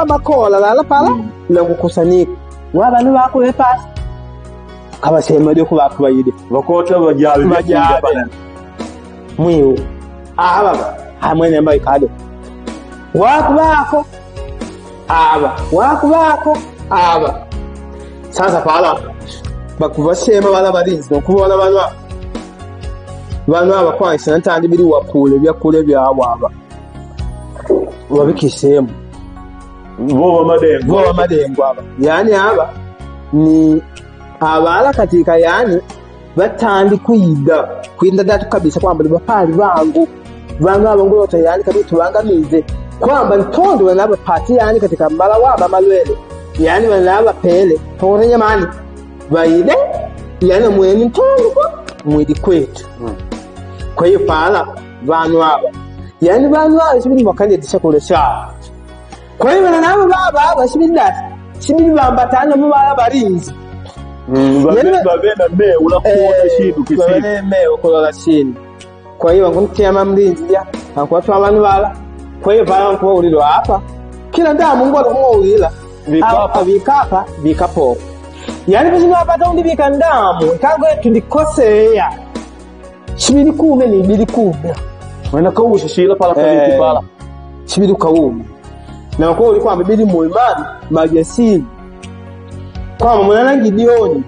makola lala pala langukusanyika wabanu bakule pasi abasema dio kubakubayide bakota bajabe mwiwo baba hamwene mbaye kado wakubako aba sasa pala bakuvashema bala barinzi nokubona bana abakwanisa ntandi biri wapule byakule byawaba wabikisemu Vowa madengo aba yani aba ni abala katika yani batandi kwiga datu kabisa kwamba bapali bangu abangota yani kabisa tubangamize kwamba ntondo wanaba pati yani katika mbala waba malwele yani wanaba pele torenya mani baide yani mweni ntondo mwidi kwetu kwa hiyo pala bantu aba yani bantu aba sibiri makanye dishakoresha kwa hiyo nabo baba sibiri bambatana mu bala barinzi babena me unakuona shindu kisini me ukolola shini kwa hiyo nguntiama mlinzi ya akwatu abantu bala kwa hiyo bala nko ulilo hapa kila ndamu ngo kumulila vikapa vikapo yani bizima apata undi bikandamu kango yetu ndikoseya shibiri kume ni bili kume wana kausha shila pala pala pala shibiri kaume na kwa ulikuwa mbili muimani majesini kwa mwana Gideoni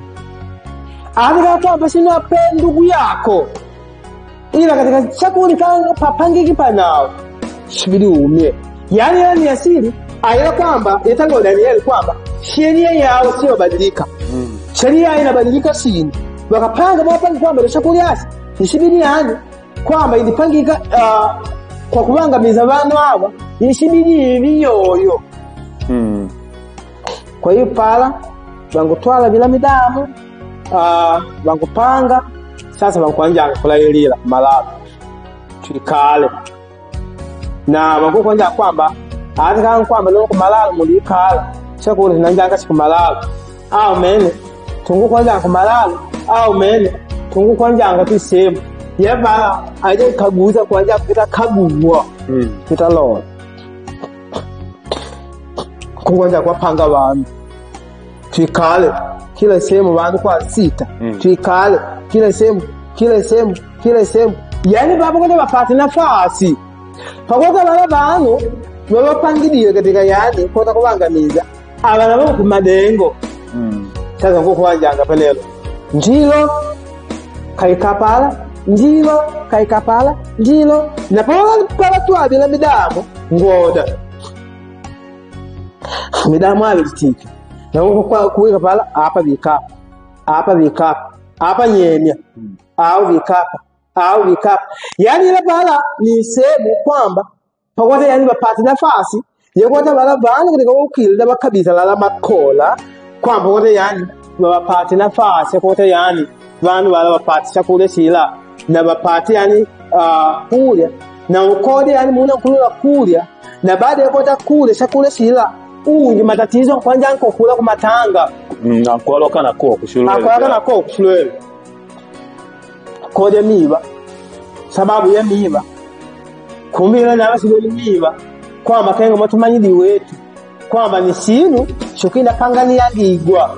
anika kwamba sina pendo ndugu yako ila katika chakuli kanga papange kipanao shibiri umie yani asili aila kwamba yatango Danieli kwamba sheria yao sio badilika sheria inabadilika sini wakapanga mapanga kwamba chakuli yasi shibiri yani kwamba ilipangika kwa kubangamiza abantu aba ishibiri biyoyo kwa hiyo pala bangutwala bila midamu bangupanga sasa bankwanja kulayelira malabu tulikale na bangukwanja kwamba atika kwamba loko malalu mulikala chakule nanjanga siku malalu au mene tungukwanja ku malalu au mene tungukwanja tisemu yeba aje kaguza kwanja kupita kaguwa kitalo kungoja kwa panga abantu tuikale kila sehemu bantu kwa sita tuikale kila sehemu yani baba kwa bapate nafasi pamoja na bantu babapangiliye katika yani kwa kubangamiza abana babo ku madengo sasa ngo kwajanga pelelo njilo kaikapala njilo na pala twabila midamu ngoda midamu alitiki na uko kuweka pala hapa vikapa hapa nyenya au vikapa yani ile pala ni sehemu kwamba pamoja yani bapata nafasi yekota bala bana katika ukilda bakabisa la makola kwamba wote yani bapata nafasi kwa yani bana bala bapata chakula sila na bapata yani kulia na ukode yani muna kulula kulia na baada ya kota kule chakula sila unje matatizo kwanja nko kula ku matanga akwaloka na ko kushulwe kode miba sababu ya miba kumbira na basi miba kwamba kenga matumanyidi wetu kwamba ni sinu shukinda pangani yagigwa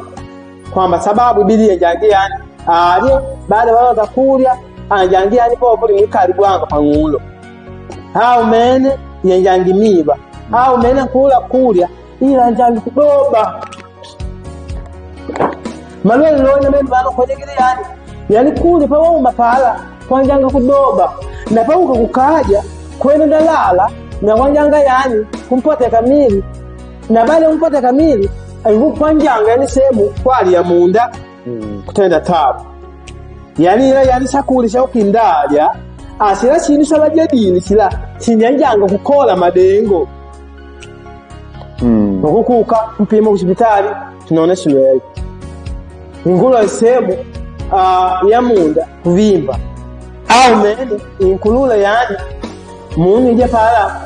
kwamba sababu bili yajangi yani baada wao takulia anjangi yani popo ni karibwanga pangulo hao mene yanjangi miba hao mene kulia ila njangi kudoba malwele lonya mene bana kwenye yani kuli pa wao mapala kwanjanga kudoba na pauka kukaja kwenda dalala na kwanjanga yani kumpote kamili na baada kumpote kamili aibu kwanjanga yani sehemu kwali ya munda kutenda tabu yani ila yani sakuli shokindaja asira chini sabajadini sila chinyanjanga kukola madengo kukuka mpima hospitali tunaona shule ingula sehemu ya munda kuvimba au mene inkulula yani muni ije pala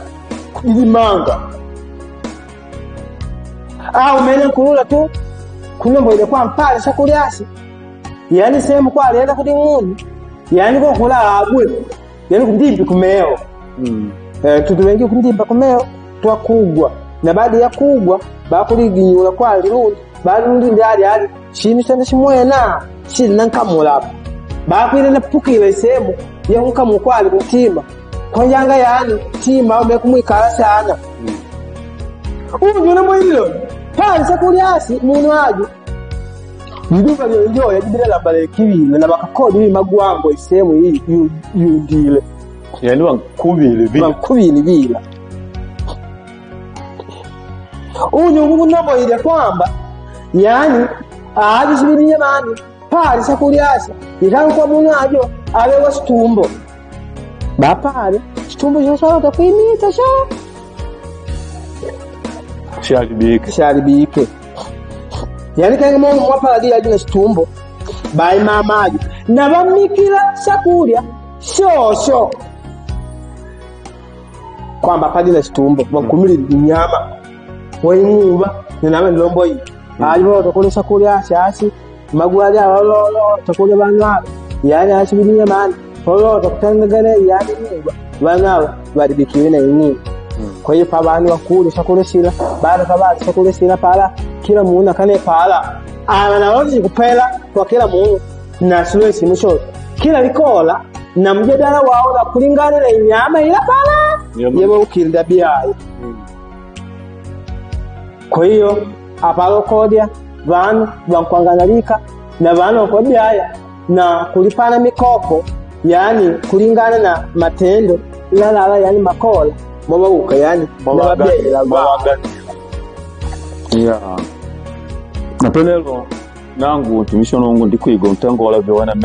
ilimanga au mene kulula tu kunombo ile kwa mpale shakuliasi yani sehemu kwa alienda kuti muni yani kwa kula abwe yani kundimbi kumeo tutu wengi kundimba kumeo twakugwa na baada ya kugwa bakuliginyula kwa lirundi barundi ndali ali shini sana shimwena shina nkamula bakwile na pukile sehemu ya nkamukwali kutima kwanjanga yani tima umekumwikala sana unjuna mwilo pale sakuliasi muntu aje nduba lyo yajibira labale kibile na bakakodi magwango isehemu hii yundile yani wankubile bila unyungu nabo ile kwamba yani ajishibiriye mani pale sakuliasa ikanko munajo abewa situmbo bapale situmbo chosote kuimita sharibike yani kanga mo mwapala dia jina situmbo bai mamaji na bamikira sakulia shosho kwamba padi na situmbo bakumiri nyama wayimuba ninabe lombo yi alibo tokole sakulia shasi magwali alolo tokole banwa yani ashibiriye mani holo tokutangagane yani muba bana baribikire na yini kwa hiyo pabani wakule sakule sila baada kabali sakule sila pala kila muuna kane pala anaozi kupela kwa kila muunu na siwe simusho kila likola na mjadala wao na kulingana na inyama ila pala yebo ukilinda biaye kwa hiyo apalo kodia vanu vankwanganalika na vanu kodia haya na kulipana mikopo yani kulingana na matendo ila yani makola mabauka yani mawaga yeah napelelo nangu tumisho nongo ndikwiga mtango wala vyo wana